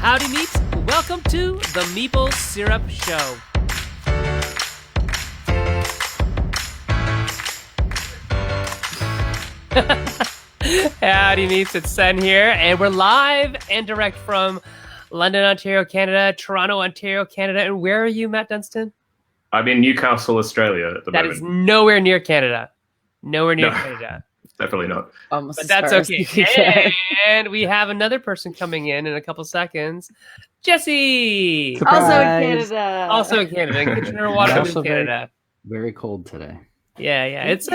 Howdy meeps, welcome to the Meeple Syrup Show. Howdy meeps, it's Sen here, and we're live and direct from London, Ontario, Canada, Toronto, Ontario, Canada, and where are you, Matt Dunstan? I'm in Newcastle, Australia at the moment. That is nowhere near Canada. Nowhere near Canada. Definitely not. Almost But that's okay. And we have another person coming in a couple seconds. Jesse! Surprise. Also in Canada. In Kitchener, Waterloo, Canada. Very cold today. Yeah. It's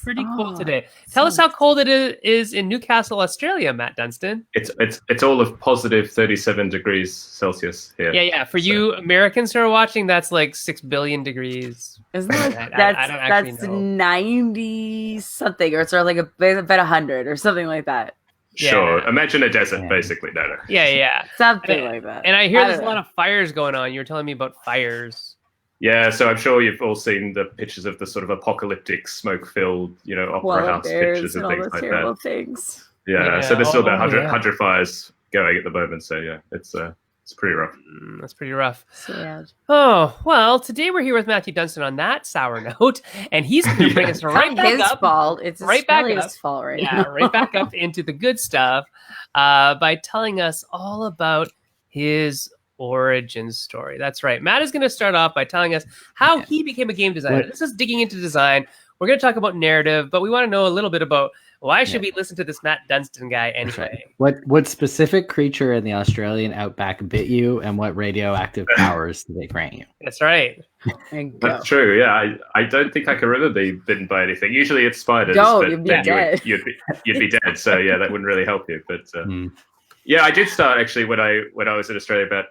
pretty cold today. So Tell us how cold it is in Newcastle, Australia, Matt Dunstan. It's all of positive 37 degrees Celsius here. Yeah. For you Americans who are watching, that's like 6 billion degrees. Isn't it? I don't actually That's know. 90 something, or it's sort of like about 100 or something like that. Sure. Yeah. Imagine a desert, basically. No. Yeah. Something like that. And I hear there's a don't lot know. of fires going on. You were telling me about fires. Yeah, so I'm sure you've all seen the pictures of the sort of apocalyptic, smoke-filled, opera Polar house bears pictures and and all things those like terrible that. things. Yeah, so there's still about 100, yeah. 100 fires going at the moment. So yeah, it's pretty rough. That's pretty rough. Sad. Oh, well, today we're here with Matthew Dunstan on that sour note, and he's going to bring us right Not back his up. fault. It's right back Australia's up. fault right Yeah, now. right back up into the good stuff by telling us all about his origin story. That's right. Matt is going to start off by telling us how he became a game designer. This is digging into design. We're going to talk about narrative, but we want to know a little bit about why should we listen to this Matt Dunstan guy anyway? What specific creature in the Australian outback bit you, and what radioactive powers did they grant you? That's right. There you go. That's true. Yeah, I don't think I can remember being bitten by anything. Usually it's spiders. Don't, but you'd be then dead. You'd be dead. So yeah, that wouldn't really help you. But yeah, I did start actually when I was in Australia about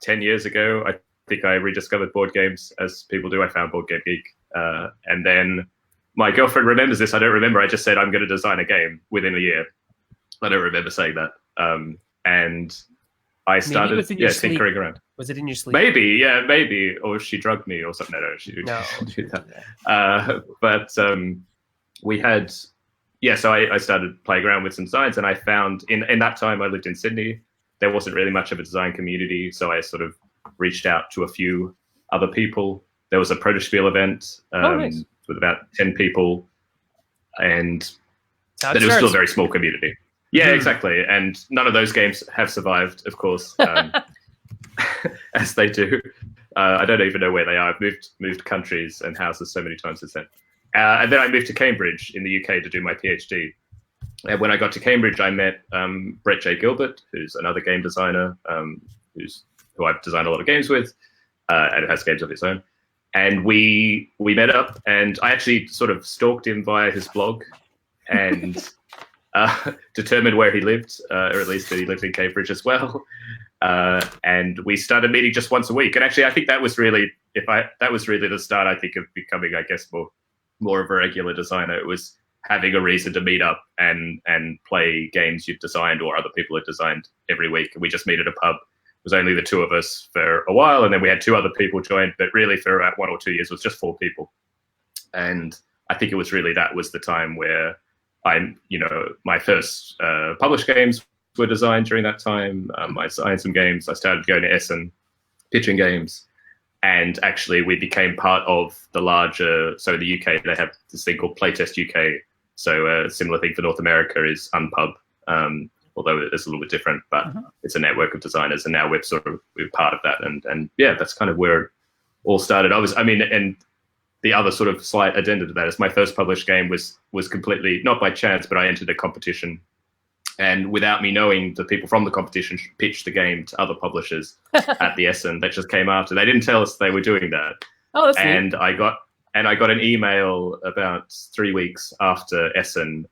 10 years ago. I think I rediscovered board games, as people do. I found Board Game Geek, and then my girlfriend remembers this. I don't remember. I just said I'm going to design a game within a year. I don't remember saying that. And I started tinkering around. Was it in your sleep? Maybe, or she drugged me or something. No, she didn't do that. But we had, so I started playing around with some designs, and I found in that time I lived in Sydney. There wasn't really much of a design community, so I sort of reached out to a few other people. There was a Protospiel event nice. with about 10 people, and How but it it was still a starts. very small community. Yeah, exactly. And none of those games have survived, of course, as they do. I don't even know where they are. I've moved countries and houses so many times since then. And then I moved to Cambridge in the UK to do my PhD. And when I got to Cambridge, I met Brett J. Gilbert, who's another game designer, who I've designed a lot of games with, and has games of his own. And we met up, and I actually sort of stalked him via his blog and determined where he lived, or at least that he lived in Cambridge as well. And we started meeting just once a week. And actually, I think that was really the start, I think, of becoming, I guess, more of a regular designer. It was having a reason to meet up and play games you've designed or other people had designed every week. And we just meet at a pub. It was only the two of us for a while, and then we had two other people join, but really for about 1 or 2 years it was just 4 people. And I think it was really, that was the time where my first published games were designed during that time. I signed some games. I started going to Essen, pitching games. And actually we became part of the larger, so in the UK, they have this thing called Playtest UK. So a similar thing for North America is Unpub, although it's a little bit different, but it's a network of designers. And now we're part of that. And yeah, that's kind of where it all started. And the other sort of slight addendum to that is my first published game was completely, not by chance, but I entered a competition. And without me knowing, the people from the competition pitched the game to other publishers at the Essen that just came after. They didn't tell us they were doing that. Oh, that's and neat. I got an email about 3 weeks after Essen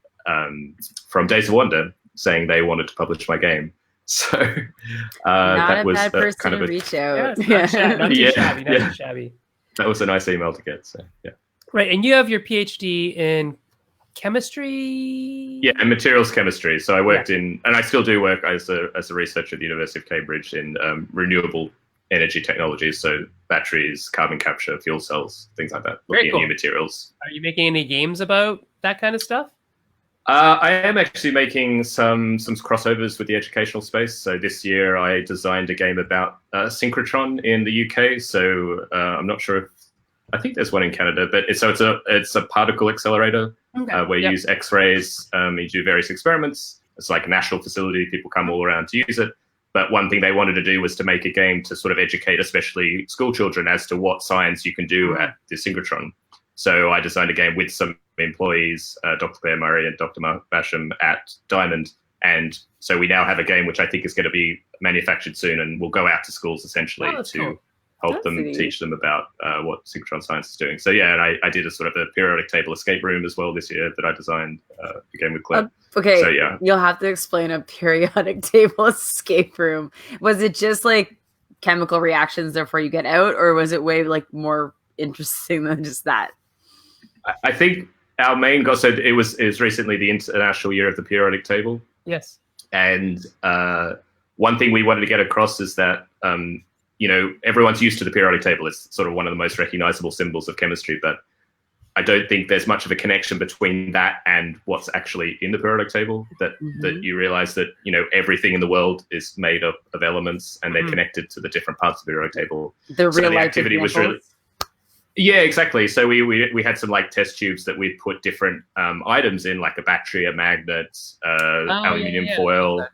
from Days of Wonder saying they wanted to publish my game. So Not that a was bad person kind of to a, reach Yeah, out. it's not too shabby. Not Yeah. too shabby. that was a nice email to get. So yeah. Right, and you have your PhD in chemistry? Yeah, and materials chemistry. So I worked and I still do work as a researcher at the University of Cambridge in renewable energy technologies. So batteries, carbon capture, fuel cells, things like that. Very Looking cool. at new materials. Are you making any games about that kind of stuff? I am actually making some crossovers with the educational space. So this year I designed a game about synchrotron in the UK. So I'm not sure if I think there's one in Canada, but it's a particle accelerator where you use X-rays. You do various experiments. It's like a national facility. People come all around to use it. But one thing they wanted to do was to make a game to sort of educate, especially school children, as to what science you can do at the synchrotron. So I designed a game with some employees, Dr. Claire Murray and Dr. Mark Basham at Diamond. And so we now have a game which I think is going to be manufactured soon and will go out to schools essentially to help them teach them about what synchrotron science is doing. So yeah, and I did a sort of a periodic table escape room as well this year that I designed again with Claire. Okay, so yeah, you'll have to explain a periodic table escape room. Was it just like chemical reactions therefore you get out, or was it way like more interesting than just that? I think our main goal, so it was recently the International Year of the Periodic Table. Yes. And one thing we wanted to get across is that, everyone's used to the periodic table. It's sort of one of the most recognizable symbols of chemistry, but I don't think there's much of a connection between that and what's actually in the periodic table, that you realize that, everything in the world is made up of elements and they're connected to the different parts of the periodic table. The real life activity was really... Yeah, exactly. So we had some like test tubes that we'd put different items in, like a battery, a magnet, aluminium foil,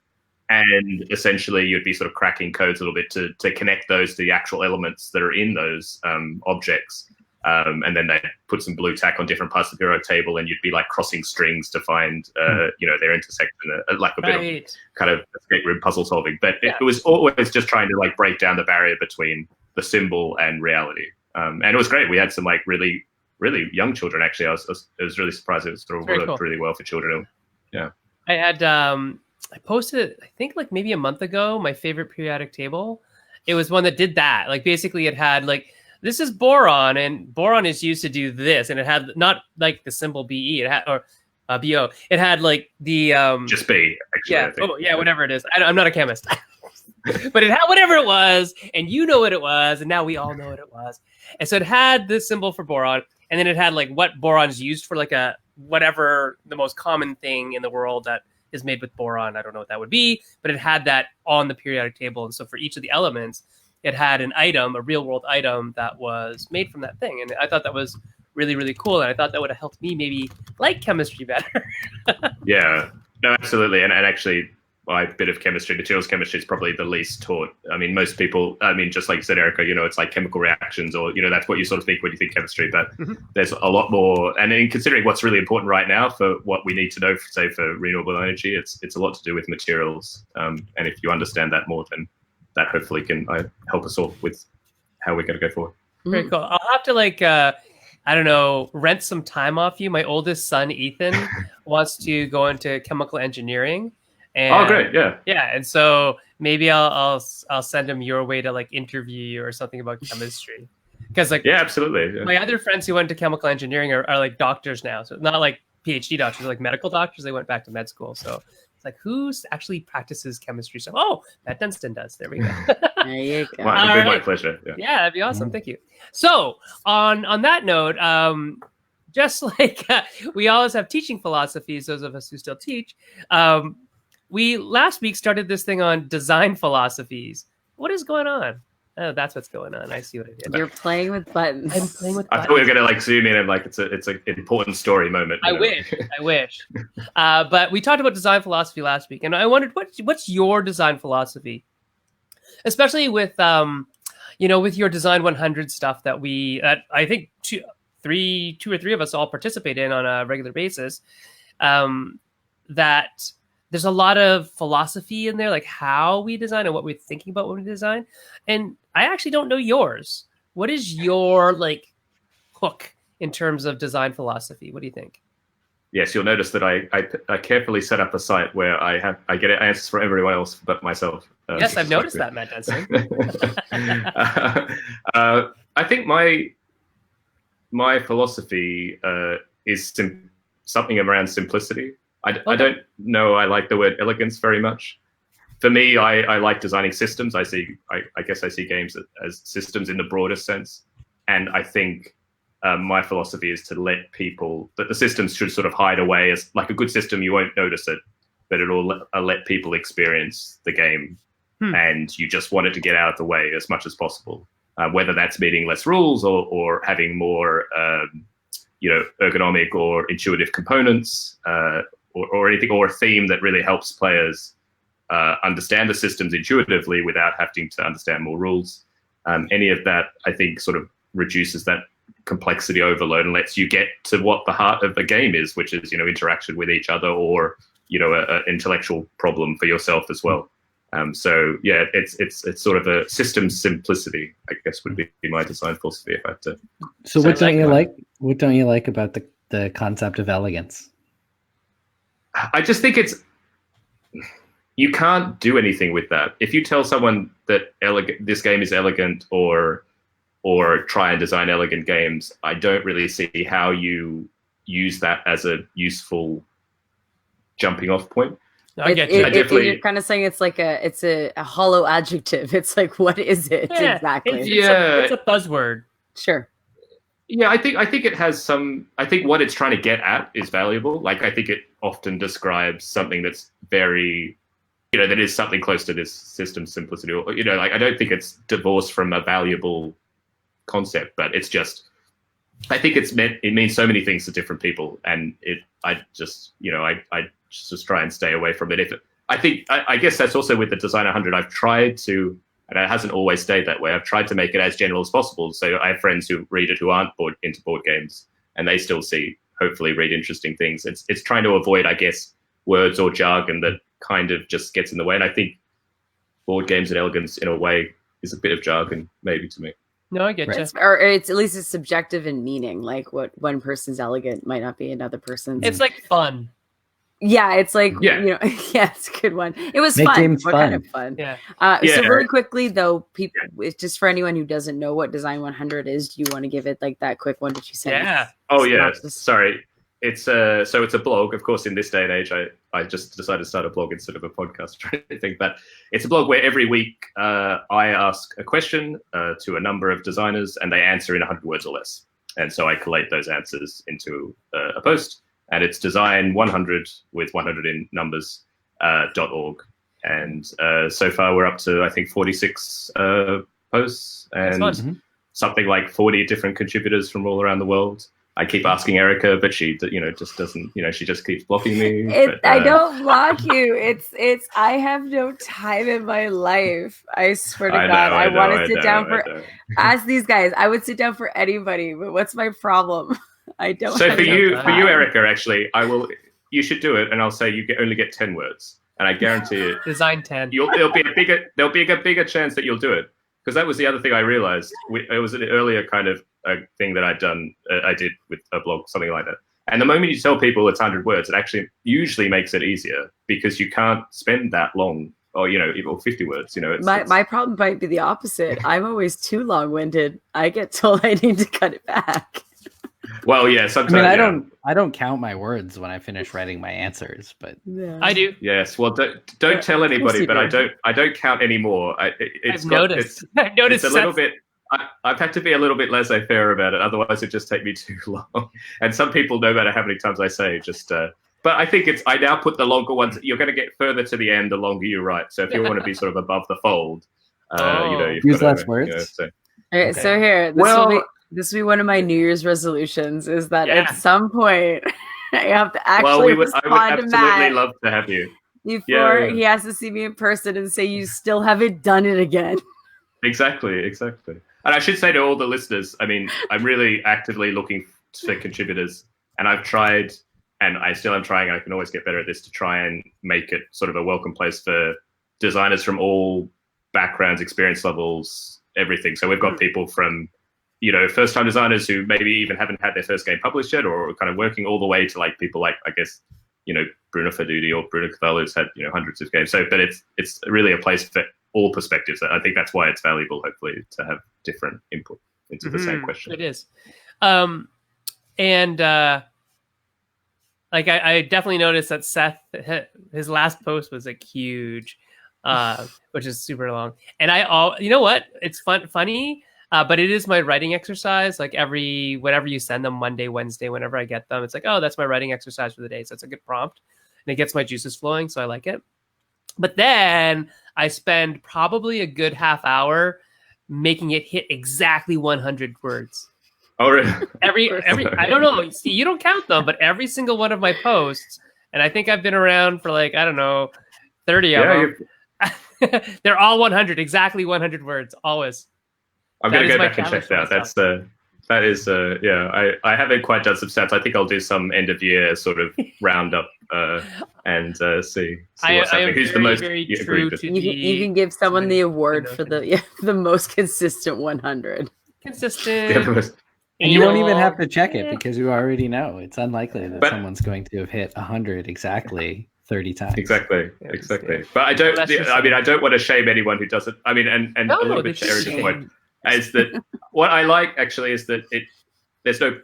and essentially you'd be sort of cracking codes a little bit to connect those to the actual elements that are in those objects. And then they'd put some blue tack on different parts of the periodic table, and you'd be like crossing strings to find their intersection, like a bit of kind of escape room puzzle solving. But it was always just trying to like break down the barrier between the symbol and reality. And it was great. We had some like really, really young children. Actually, I was really surprised. It was sort of worked really well for children. Yeah. I had I posted it, I think like maybe a month ago, my favorite periodic table. It was one that did that. Like basically it had like, this is boron, and boron is used to do this, and it had not like the symbol BE, it had, or BO. It had like the just B. Actually, whatever it is. I'm not a chemist. But it had whatever it was, and you know what it was, and now we all know what it was. And so it had this symbol for boron, and then it had like what boron is used for, like a whatever the most common thing in the world that is made with boron. I don't know what that would be, but it had that on the periodic table. And so for each of the elements, it had an item, a real world item that was made from that thing. And I thought that was really, really cool. And I thought that would have helped me maybe like chemistry better. Yeah, no, absolutely. And actually, my bit of chemistry, materials chemistry, is probably the least taught. I mean, most people, just like you said, Erica, it's like chemical reactions, or, that's what you sort of think when you think chemistry, but there's a lot more. And in considering what's really important right now for what we need to know, say, for renewable energy, it's a lot to do with materials. And if you understand that more, then that hopefully can help us all with how we're going to go forward. Very cool. I'll have to like, rent some time off you. My oldest son, Ethan, wants to go into chemical engineering. And, great! Yeah, and so maybe I'll send him your way to like interview you or something about chemistry, because like absolutely. Yeah. My other friends who went to chemical engineering are like doctors now, so not like PhD doctors, they're like medical doctors. They went back to med school, so it's like who actually practices chemistry? So Matt Dunstan does. There we go. There you go. My pleasure. Yeah, that'd be awesome. Thank you. So on that note, just like we always have teaching philosophies, those of us who still teach. We last week started this thing on design philosophies. What is going on? Oh, that's what's going on. I see what I did. You're playing with buttons. I'm playing with buttons. I thought we were going to like zoom in and like it's an important story moment. I wish. But we talked about design philosophy last week, and I wondered what's your design philosophy, especially with with your Design 100 stuff that I think two or three of us all participate in on a regular basis. That there's a lot of philosophy in there, like how we design and what we're thinking about when we design. And I actually don't know yours. What is your like hook in terms of design philosophy? What do you think? Yes, you'll notice that I carefully set up a site where I get answers from everyone else but myself. Yes, I've noticed that, Matt Dunstan. I think my philosophy is something around simplicity. I don't know I like the word elegance very much. For me, I like designing systems. I guess I see games as systems in the broadest sense. And I think my philosophy is to let people, that the systems should sort of hide away. As like a good system, you won't notice it, but it'll let people experience the game, and you just want it to get out of the way as much as possible. Whether that's meeting less rules or having more, ergonomic or intuitive components, or anything, or a theme that really helps players understand the systems intuitively without having to understand more rules. Any of that, I think, sort of reduces that complexity overload and lets you get to what the heart of the game is, which is, interaction with each other, or, an intellectual problem for yourself as well. So yeah, it's sort of a system simplicity, I guess, would be my design philosophy if I had to. So what don't you like? What don't you like about the concept of elegance? I just think you can't do anything with that. If you tell someone that this game is elegant, or try and design elegant games, I don't really see how you use that as a useful jumping off point. I get you. You're kind of saying it's like a hollow adjective. It's like, what is it exactly? It's a buzzword. Sure. Yeah, I think it has some. I think what it's trying to get at is valuable. Like, I think it often describes something that's very, that is something close to this system simplicity. Or, like, I don't think it's divorced from a valuable concept, but it's just. I think it means so many things to different people, and I just try and stay away from it. I guess that's also with the Design 100. I've tried to, and it hasn't always stayed that way. I've tried to make it as general as possible. So I have friends who read it who aren't into board games, and they still hopefully read interesting things. It's trying to avoid, I guess, words or jargon that kind of just gets in the way. And I think board games and elegance, in a way, is a bit of jargon, maybe, to me. No, I get you. Or it's at least it's subjective in meaning. Like, what one person's elegant might not be another person's. It's like fun. Yeah, it's like, it's a good one. It was Make fun. games What fun. kind of fun? Yeah. So really quickly, though, people, it's just for anyone who doesn't know what Design 100 is, do you want to give it like that quick 1 to 2 seconds? Yeah. Oh, yeah. Sorry. It's a blog. Of course, in this day and age, I just decided to start a blog instead of a podcast or anything. But it's a blog where every week I ask a question to a number of designers, and they answer in 100 words or less. And so I collate those answers into a post, and it's Design 100 with 100 in numbers .org. And so far we're up to, I think, 46 posts, and something like 40 different contributors from all around the world. I keep asking Erica, but she, just doesn't. She just keeps blocking me. I don't block you. It's. I have no time in my life. I swear to God, I want to sit down for. Ask these guys. I would sit down for anybody, but what's my problem? I don't. So for you, Erica, actually, you should do it, and I'll say you only get 10 words, and I guarantee it. Design 10. There'll be a bigger chance that you'll do it, because that was the other thing I realized. It was an earlier kind of thing that I did with a blog, something like that. And the moment you tell people it's 100 words, it actually usually makes it easier, because you can't spend that long, or 50 words. My problem might be the opposite. I'm always too long-winded. I get told I need to cut it back. Well, yeah. Sometimes I don't count my words when I finish writing my answers, but I do. Yes. Well, don't tell anybody, but I don't count anymore. I've noticed. It's a little bit. I've had to be a little bit laissez-faire about it. Otherwise, it'd just take me too long. And some people, no matter how many times I say, just. But I think I now put the longer ones. You're going to get further to the end the longer you write. So if you want to be sort of above the fold, you've use got less words. Okay, so here, this will be one of my New Year's resolutions, is that at some point I have to actually respond to Matt. I would absolutely love to have you. Before he has to see me in person and say, you still haven't done it again. Exactly. And I should say to all the listeners, I mean, I'm really actively looking for contributors, and I've tried, and I still am trying, I can always get better at this, to try and make it sort of a welcome place for designers from all backgrounds, experience levels, everything. So we've got people from, first-time designers who maybe even haven't had their first game published yet, or kind of working all the way to like people like, I guess, Bruno Fadudi or Bruno Cavallo, who's had, hundreds of games. So, but it's really a place for all perspectives. I think that's why it's valuable, hopefully, to have different input into the same question. It is. I definitely noticed that Seth, his last post was like huge, which is super long. And you know what? It's funny. But it is my writing exercise. Like whenever you send them, Monday, Wednesday, whenever I get them, it's like, oh, that's my writing exercise for the day. So it's a good prompt, and it gets my juices flowing. So I like it. But then I spend probably a good half hour making it hit exactly 100 words. Oh, really? Every I don't know. See, you don't count them, but every single one of my posts, and I think I've been around for like, I don't know, 30 of them. They're all 100, exactly 100 words, always. I'm going to go back and check that. That is, I haven't quite done some stats. I think I'll do some end of year sort of roundup and see what's happening. Who's the most you can give someone the award for the most consistent 100. Consistent. And you won't even have to check it because you already know it's unlikely that someone's going to have hit 100 exactly 30 times. Exactly. But I don't. I don't want to shame anyone who doesn't. I mean, and a little bit to Eric's point is that what I like actually is that it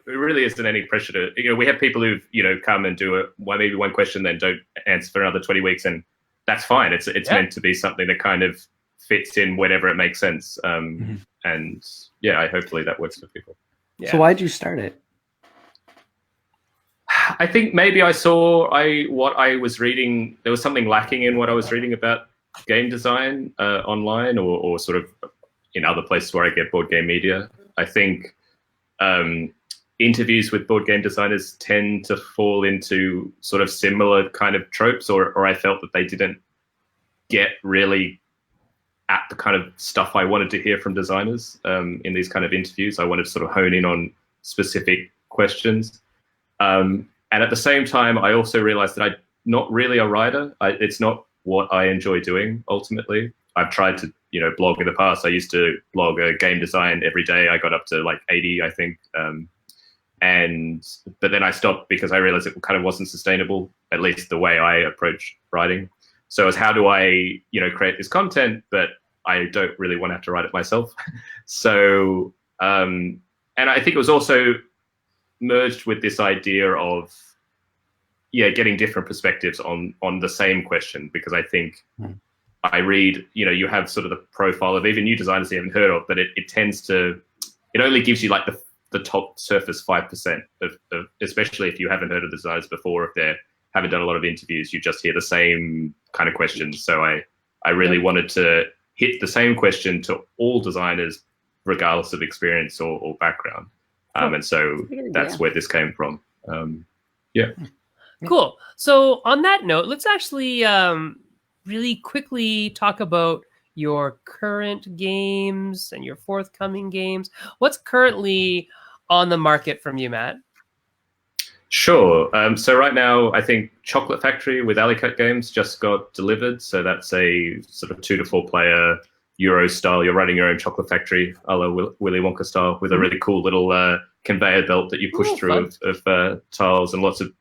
really isn't any pressure to. We have people who come and do maybe one question, then don't answer for another 20 weeks, and that's fine. It's meant to be something that kind of fits in whenever it makes sense. And hopefully that works for people. Yeah. So why'd you start it? I think maybe I saw what I was reading. There was something lacking in what I was reading about game design online or sort of in other places where I get board game media. I think interviews with board game designers tend to fall into sort of similar kind of tropes, or I felt that they didn't get really at the kind of stuff I wanted to hear from designers in these kind of interviews. I wanted to sort of hone in on specific questions. And at the same time, I also realized that I'm not really a writer. It's not what I enjoy doing, ultimately. I've tried to, blog in the past. I used to blog game design every day. I got up to like 80, I think. But then I stopped because I realized it kind of wasn't sustainable, at least the way I approach writing. So it's how do I, create this content, but I don't really want to have to write it myself. So, and I think it was also merged with this idea of, getting different perspectives on the same question, because I think I read, you have sort of the profile of even new designers you haven't heard of, but it only gives you like the top surface 5% of, especially if you haven't heard of the designers before, if they haven't done a lot of interviews, you just hear the same kind of questions. So I really wanted to hit the same question to all designers, regardless of experience or background. And so that's where this came from. Cool. So on that note, let's actually really quickly talk about your current games and your forthcoming games. What's currently on the market from you, Matt? Sure. So right now, I think Chocolate Factory with Alicut Games just got delivered. So that's a sort of 2 to 4 player Euro style. You're running your own chocolate factory, a la Willy Wonka style, with a really cool little conveyor belt that you push through of tiles and lots of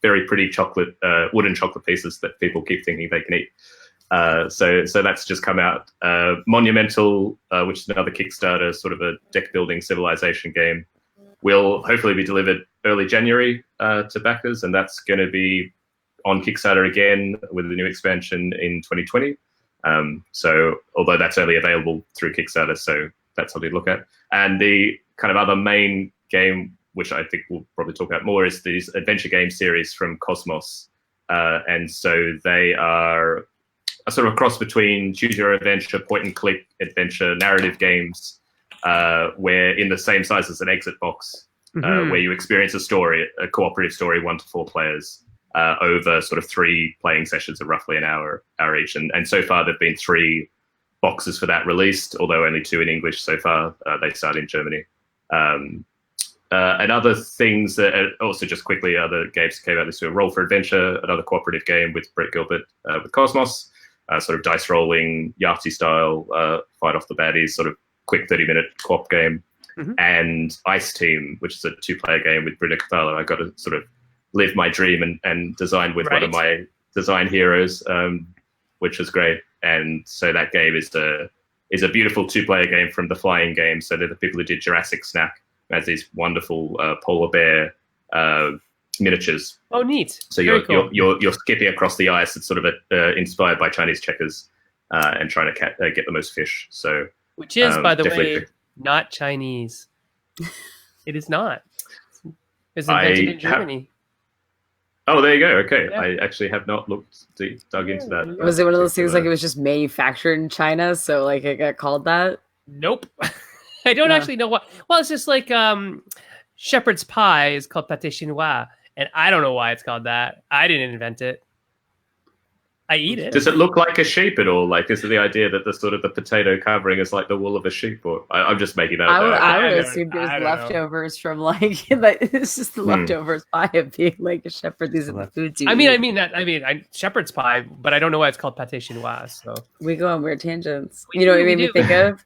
very pretty chocolate, wooden chocolate pieces that people keep thinking they can eat. So that's just come out. Monumental, which is another Kickstarter, sort of a deck building civilization game, will hopefully be delivered early January to backers, and that's going to be on Kickstarter again with the new expansion in 2020. So although that's only available through Kickstarter, so that's something to look at. And the kind of other main game, which I think we'll probably talk about more, is these adventure game series from Cosmos. And so they are a sort of cross between choose your adventure, point and click adventure narrative games, where in the same size as an exit box, where you experience a story, a cooperative story, 1 to 4 players, over sort of 3 playing sessions of roughly an hour each. And so far there've been 3 boxes for that released, although only 2 in English so far. They started in Germany. And other things that also just quickly, other games came out this year. Roll for Adventure, another cooperative game with Brett Gilbert with Cosmos, sort of dice rolling, Yahtzee style, fight off the baddies, sort of quick 30-minute co-op game. And Ice Team, which is a 2-player game with Britta Cathala. I got to sort of live my dream and design with one of my design heroes, which was great. And so that game is a beautiful 2-player game from the Flying Game. So they're the people who did Jurassic Snack. Has these wonderful polar bear miniatures. Oh, neat! So you're skipping across the ice. It's sort of inspired by Chinese checkers and trying to get the most fish. So which is, by the way, not Chinese. It is not. It's invented in Germany. Oh, there you go. Okay. Yeah. I actually have not dug into that. Was it one of those things like it was just manufactured in China, so like it got called that? Nope. I don't actually know why. Well, it's just like shepherd's pie is called pâté chinois, and I don't know why it's called that. I didn't invent it. I eat it. Does it look like a sheep at all? Like, is it the idea that the sort of the potato covering is like the wool of a sheep? Or I'm just making that up. I would assume it was leftovers from like it's just the leftovers pie of being like a shepherd. These are the foods you eat. Shepherd's pie, but I don't know why it's called pâté chinois. So we go on weird tangents. You know what it made me think of?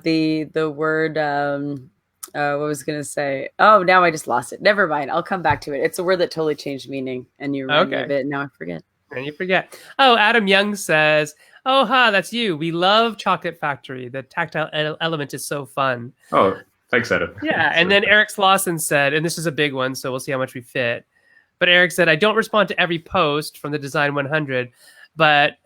The word. What was I gonna say? Oh, now I just lost it. Never mind. I'll come back to it. It's a word that totally changed meaning, and you remember it. Now I forget. And you forget. Oh, Adam Young says, "Oh, that's you. We love Chocolate Factory. The tactile element is so fun." Oh, thanks, Adam. Yeah, and then Eric Slauson said, and this is a big one, so we'll see how much we fit. But Eric said, "I don't respond to every post from the Design 100, but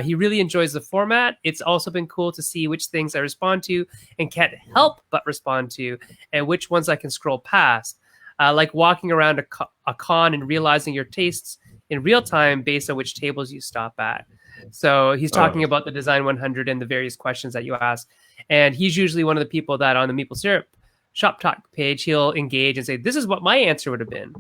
he really enjoys the format. It's also been cool to see which things I respond to and can't help but respond to, and which ones I can scroll past. Like walking around a con and realizing your tastes in real time based on which tables you stop at." So he's talking about the Design 100 and the various questions that you ask. And he's usually one of the people that on the Meeple Syrup Shop Talk page, he'll engage and say, this is what my answer would have been.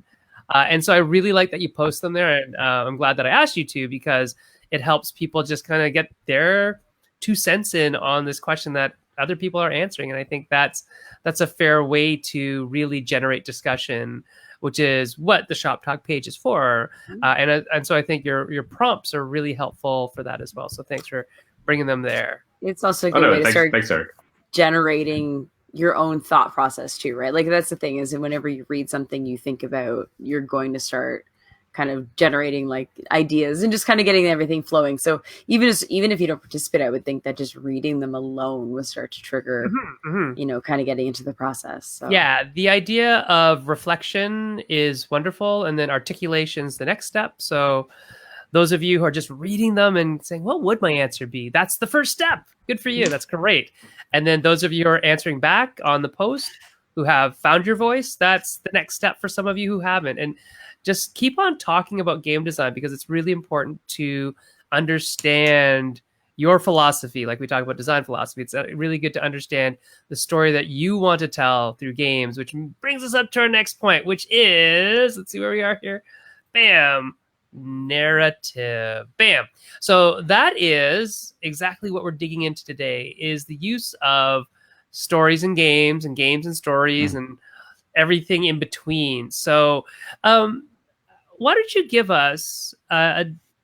And so I really like that you post them there. And I'm glad that I asked you to, because it helps people just kind of get their 2 cents in on this question that other people are answering. And I think that's a fair way to really generate discussion, which is what the Shop Talk page is for. And so I think your prompts are really helpful for that as well. So thanks for bringing them there. It's also a good way to start generating your own thought process too, right? Like that's the thing is that whenever you read something you think about, you're going to start kind of generating like ideas and just kind of getting everything flowing. So even if you don't participate, I would think that just reading them alone would start to trigger, kind of getting into the process. So. Yeah, the idea of reflection is wonderful, and then articulation's the next step. So those of you who are just reading them and saying, what would my answer be? That's the first step. Good for you. That's great. And then those of you who are answering back on the post who have found your voice, that's the next step for some of you who haven't. And just keep on talking about game design, because it's really important to understand your philosophy. Like we talk about design philosophy, it's really good to understand the story that you want to tell through games, which brings us up to our next point, which is, let's see where we are here. Bam. Narrative. Bam. So that is exactly what we're digging into today, is the use of stories and games and stories and everything in between. So why don't you give us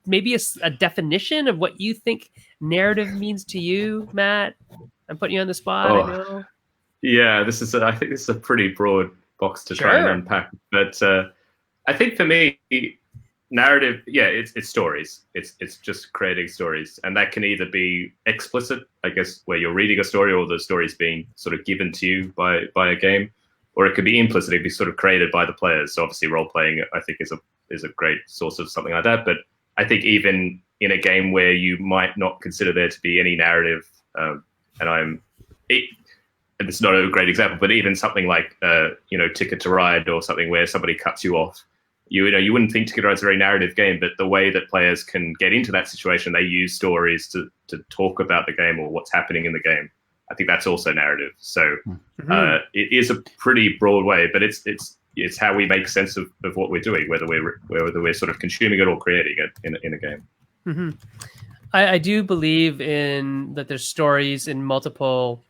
maybe a definition of what you think narrative means to you, Matt? I'm putting you on the spot. I know. Yeah, I think this is a pretty broad box to try and unpack. But I think for me, narrative, it's stories. It's just creating stories, and that can either be explicit, I guess, where you're reading a story or the story's being sort of given to you by a game, or it could be implicit, it'd be sort of created by the players. So obviously, role playing, I think, is a great source of something like that. But I think even in a game where you might not consider there to be any narrative, and it's not a great example, but even something like Ticket to Ride, or something where somebody cuts you off. You wouldn't think Ticket to Ride's a very narrative game, but the way that players can get into that situation, they use stories to talk about the game or what's happening in the game. I think that's also narrative. So it is a pretty broad way, but it's how we make sense of what we're doing, whether we're sort of consuming it or creating it in a game. Mm-hmm. I do believe in that there's stories in multiple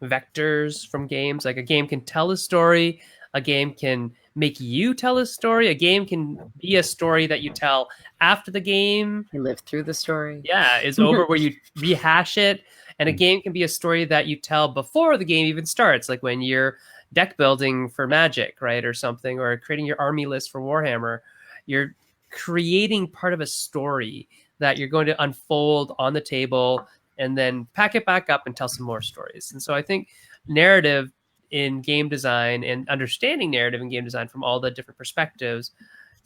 vectors from games. Like a game can tell a story, a game can make you tell a story, a game can be a story that you tell after the game. You live through the story. Yeah, is over, where you rehash it. And a game can be a story that you tell before the game even starts, like when you're deck building for Magic, right, or something, or creating your army list for Warhammer. You're creating part of a story that you're going to unfold on the table and then pack it back up and tell some more stories. And so I think narrative in game design and understanding narrative in game design from all the different perspectives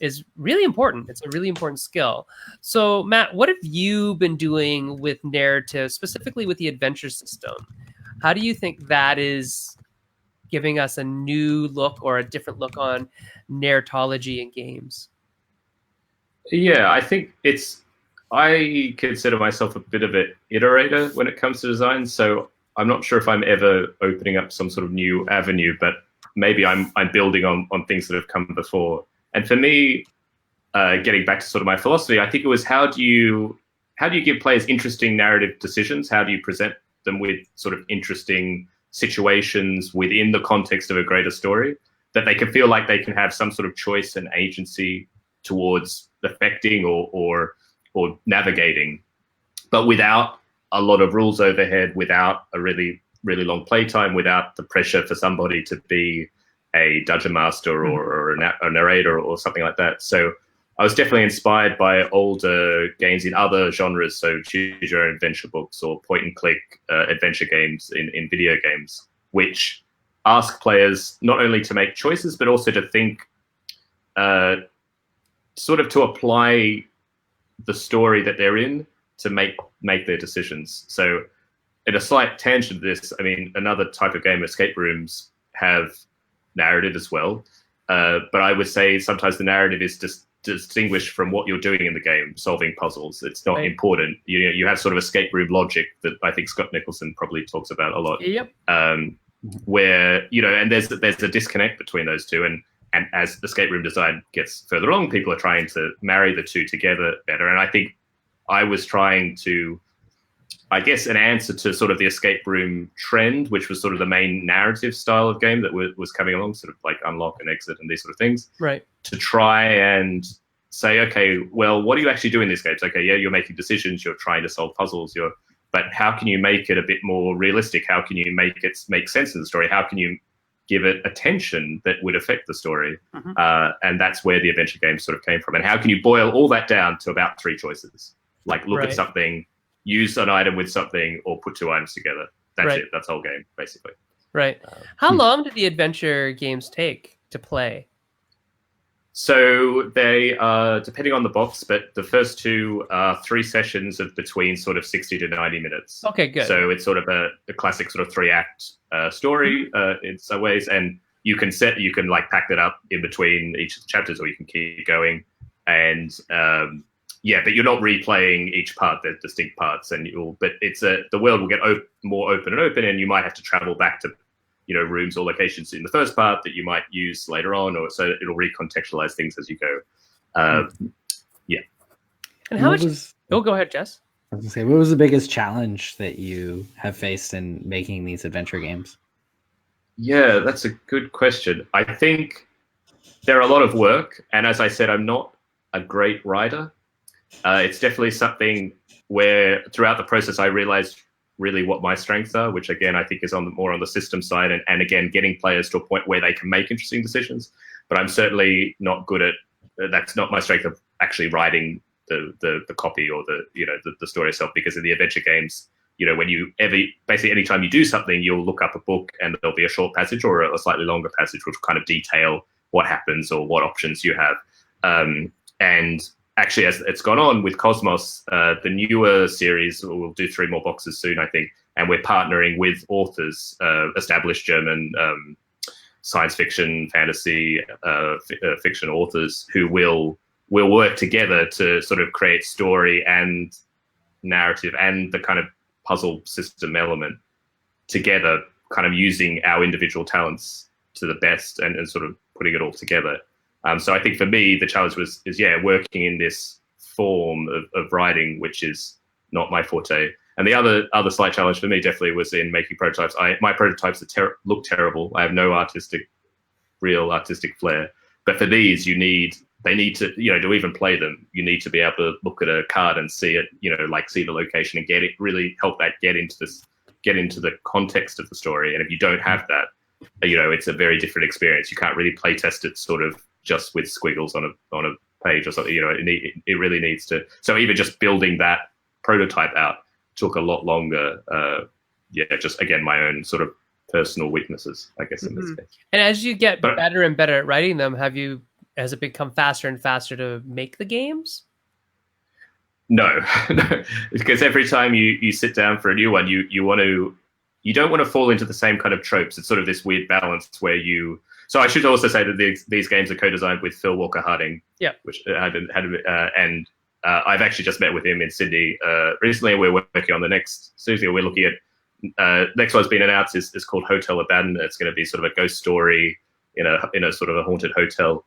is really important. It's a really important skill. So Matt, what have you been doing with narrative, specifically with the adventure system? How do you think that is giving us a new look or a different look on narratology in games? Yeah, I think I consider myself a bit of an iterator when it comes to design. So I'm not sure if I'm ever opening up some sort of new avenue, but maybe I'm building on things that have come before. And for me, getting back to sort of my philosophy, I think it was how do you give players interesting narrative decisions? How do you present them with sort of interesting situations within the context of a greater story that they can feel like they can have some sort of choice and agency towards affecting or navigating, but without a lot of rules overhead, without a really, really long playtime, without the pressure for somebody to be a dungeon master or a narrator or something like that. So I was definitely inspired by older games in other genres, so choose your own adventure books or point and click adventure games in video games, which ask players not only to make choices, but also to think, sort of to apply the story that they're in to make their decisions. So in a slight tangent to this, I mean, another type of game, escape rooms, have narrative as well. But I would say sometimes the narrative is just distinguished from what you're doing in the game, solving puzzles. It's not important. You have sort of escape room logic that I think Scott Nicholson probably talks about a lot. Yep. Where, and there's a disconnect between those two. And as escape room design gets further along, people are trying to marry the two together better. And I think I was trying to, I guess, an answer to sort of the escape room trend, which was sort of the main narrative style of game that was coming along, sort of like unlock and exit and these sort of things. Right. To try and say, okay, well, what do you actually do in these games? Okay, yeah, you're making decisions, you're trying to solve puzzles, but how can you make it a bit more realistic? How can you make it make sense in the story? How can you give it attention that would affect the story? And that's where the adventure game sort of came from. And how can you boil all that down to about 3 choices? Like look at something, use an item with something, or put 2 items together. That's it. That's the whole game, basically. Right. How long did the adventure games take to play? So they are, depending on the box, but the first 2 are 3 sessions of between sort of 60 to 90 minutes. Okay, good. So it's sort of a classic sort of 3-act story in some ways, and you can like pack that up in between each of the chapters, or you can keep going. And but you're not replaying each part; they're distinct parts, but it's the world will get more open, and you might have to travel back to rooms or locations in the first part that you might use later on, or so it'll recontextualize things as you go. And how much? Go ahead, Jess. I was gonna say, what was the biggest challenge that you have faced in making these adventure games? Yeah, that's a good question. I think they're a lot of work, and as I said, I'm not a great writer. It's definitely something where throughout the process I realized really what my strengths are, which again I think is more on the system side, and again getting players to a point where they can make interesting decisions. But I'm certainly not good at that's not my strength of actually writing the copy or the story itself, because in the adventure games, basically anytime you do something, you'll look up a book and there'll be a short passage or a slightly longer passage which will kind of detail what happens or what options you have. And actually, as it's gone on with Cosmos, the newer series, we'll do 3 more boxes soon, I think, and we're partnering with authors, established German science fiction, fantasy, fiction authors who will work together to sort of create story and narrative and the kind of puzzle system element together, kind of using our individual talents to the best and sort of putting it all together. So I think for me, the challenge is working in this form of writing, which is not my forte. And the other slight challenge for me definitely was in making prototypes. My prototypes look terrible. I have no real artistic flair. But for these, they need to, to even play them, you need to be able to look at a card and see it, like see the location and really help that get into the context of the story. And if you don't have that, it's a very different experience. You can't really play test it sort of just with squiggles on a page or something. It really needs to. So even just building that prototype out took a lot longer. Just again, my own sort of personal weaknesses, I guess, in this case. And as you get better and better at writing them, has it become faster and faster to make the games? No, because every time you sit down for a new one, you want to you don't want to fall into the same kind of tropes. It's sort of this weird balance where you. So I should also say that these games are co-designed with Phil Walker Harding. Yeah. Which and I've actually just met with him in Sydney recently. We're working on the next. Seriously, we're looking at next one's been announced is called Hotel Abaddon. It's going to be sort of a ghost story in a sort of a haunted hotel,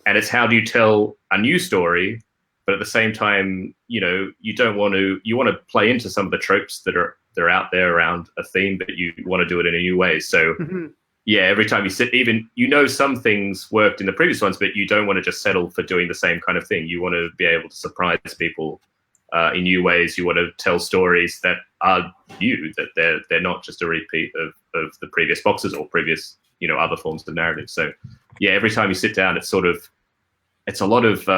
and it's how do you tell a new story, but at the same time, you want to play into some of the tropes that are out there around a theme, but you want to do it in a new way. So. Mm-hmm. Yeah, every time you sit, even some things worked in the previous ones, but you don't want to just settle for doing the same kind of thing. You want to be able to surprise people in new ways. You want to tell stories that are new, that they're not just a repeat of the previous boxes or previous other forms of narrative. So yeah, every time you sit down, it's a lot of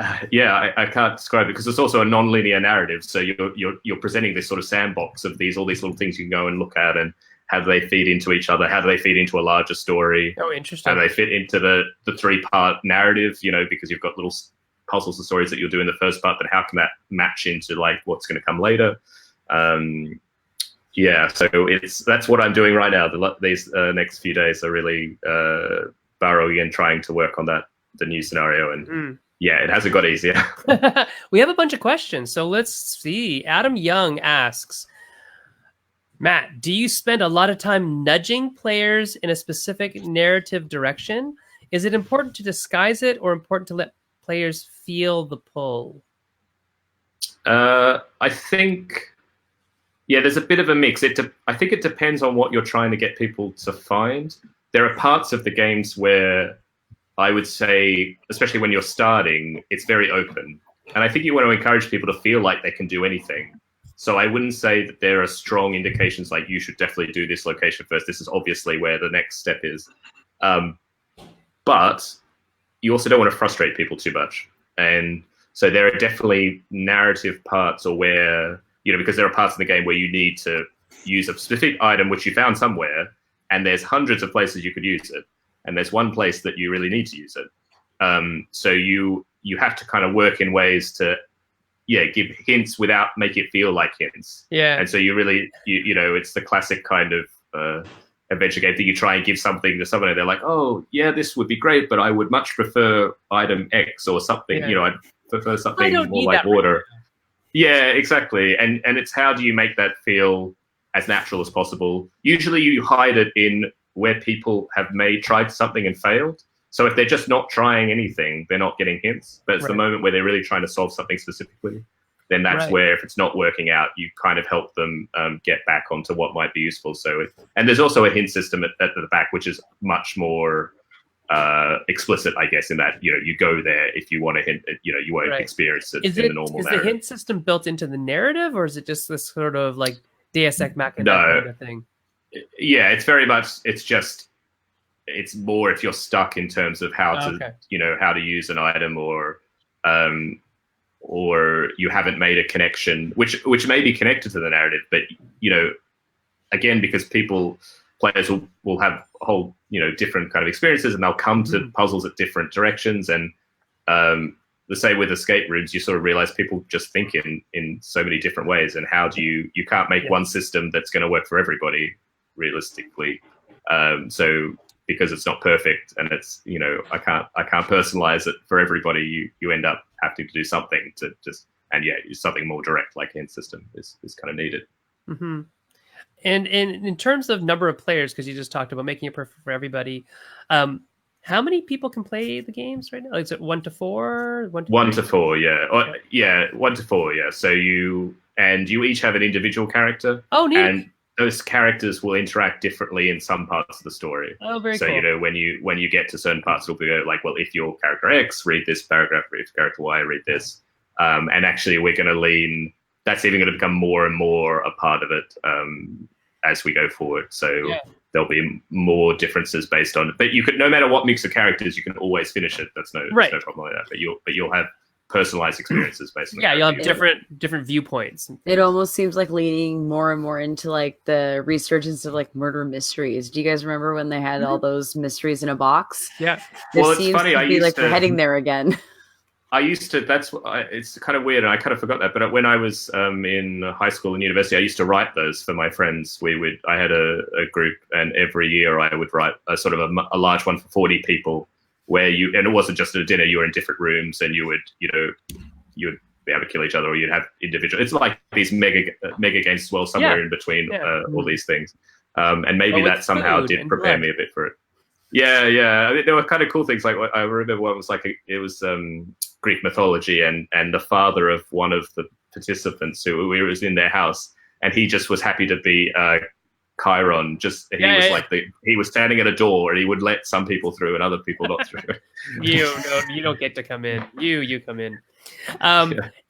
I can't describe it because it's also a non-linear narrative. So you're presenting this sort of sandbox of all these little things you can go and look at and. How do they feed into each other? How do they feed into a larger story? Oh, interesting. How do they fit into the 3-part narrative? Because you've got little puzzles and stories that you'll do in the first part, but how can that match into like what's going to come later? So that's what I'm doing right now. These next few days are really burrowing and trying to work on the new scenario, and it hasn't got easier. We have a bunch of questions, so let's see. Adam Young asks. Matt, do you spend a lot of time nudging players in a specific narrative direction? Is it important to disguise it or important to let players feel the pull? I think, there's a bit of a mix. I think it depends on what you're trying to get people to find. There are parts of the games where I would say, especially when you're starting, it's very open. And I think you want to encourage people to feel like they can do anything. So I wouldn't say that there are strong indications like you should definitely do this location first. This is obviously where the next step is. But you also don't want to frustrate people too much. And so there are definitely narrative parts or where, because there are parts in the game where you need to use a specific item which you found somewhere, and there's hundreds of places you could use it. And there's one place that you really need to use it. So you have to kind of work in ways to give hints without making it feel like hints. Yeah. And so you really, it's the classic kind of adventure game thing. You try and give something to someone and they're like, oh, yeah, this would be great, but I would much prefer item X or something. Yeah. I'd prefer something more like water. Yeah, exactly. And it's how do you make that feel as natural as possible? Usually you hide it in where people have tried something and failed. So if they're just not trying anything, they're not getting hints. But it's the moment where they're really trying to solve something specifically, then that's where if it's not working out, you kind of help them get back onto what might be useful. So, and there's also a hint system at the back, which is much more explicit, I guess, in that, you go there if you want a hint, you won't experience it in the normal narrative. Is the hint system built into the narrative, or is it just this sort of like Deus Ex Machina kind of thing? Yeah, it's very much, it's more if you're stuck in terms of how to use an item or you haven't made a connection, which may be connected to the narrative, but again, because players will have whole different kind of experiences, and they'll come to puzzles at different directions, and the same with escape rooms, you sort of realize people just think in so many different ways, and how do you can't make one system that's going to work for everybody realistically. So because it's not perfect and it's, I can't personalize it for everybody. You end up having to do something to use something more direct, like hint system is kind of needed. Mm-hmm. And in terms of number of players, because you just talked about making it perfect for everybody, how many people can play the games right now? Is it 1 to 4? 1 to 4, yeah. 1 to 4, yeah. So you each have an individual character. Oh, neat. And those characters will interact differently in some parts of the story. Oh, very cool. So, when you get to certain parts, it'll be like, well, if you're character X, read this paragraph, if character Y, read this. And actually, we're going to that's even going to become more and more a part of it as we go forward. So there'll be more differences based on it. But no matter what mix of characters, you can always finish it. That's no problem like that. But you'll have personalized experiences based on you'll have different viewpoints. It almost seems like leaning more and more into like the resurgence of like murder mysteries. Do you guys remember when they had all those mysteries in a box? Yeah. This seems funny. To be like we're heading there again. I used to. It's kind of weird, and I kind of forgot that. But when I was in high school and university, I used to write those for my friends. I had a group, and every year I would write a sort of a large one for 40 people, and it wasn't just a dinner. You were in different rooms, and you would be able to kill each other, or you'd have individual. It's like these mega games as well, somewhere in between all these things. And maybe that somehow did prepare me a bit for it. Yeah. I mean, there were kind of cool things. Like I remember one was it was Greek mythology, and the father of one of the participants who was in their house, and he just was happy to be Chiron. He was standing at a door, and he would let some people through and other people not through. You don't get to come in. You come in.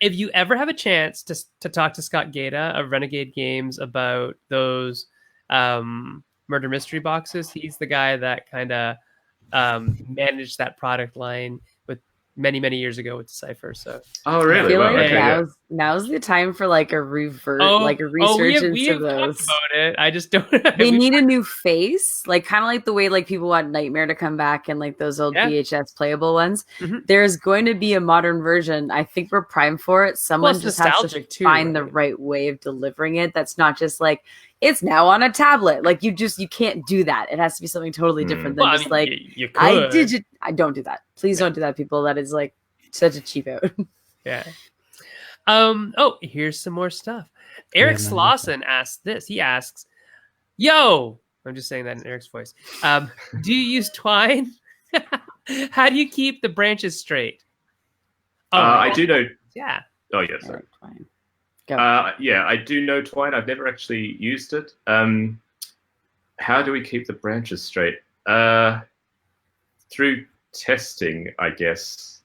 If you ever have a chance to talk to Scott Gaeta of Renegade Games about those murder mystery boxes, he's the guy that kind of managed that product line with many years ago with Decipher. So really? I feel like now's the time for like a resurgence of those. Talked about it. I just don't. They need a new face, like kind of like the way like people want Nightmare to come back and like those old VHS playable ones. Mm-hmm. There's going to be a modern version. I think we're primed for it. Someone just has to find the right way of delivering it. That's not just like it's now on a tablet. Like you can't do that. It has to be something totally different than I don't do that. Please don't do that, people. That is like such a cheap out. Yeah. Here's some more stuff. Eric Slauson asks this. He asks, "Yo," I'm just saying that in Eric's voice. Do you use twine? How do you keep the branches straight? I do know. Yeah. Oh yes. Sorry. I do know twine. I've never actually used it. How do we keep the branches straight? Through testing, I guess.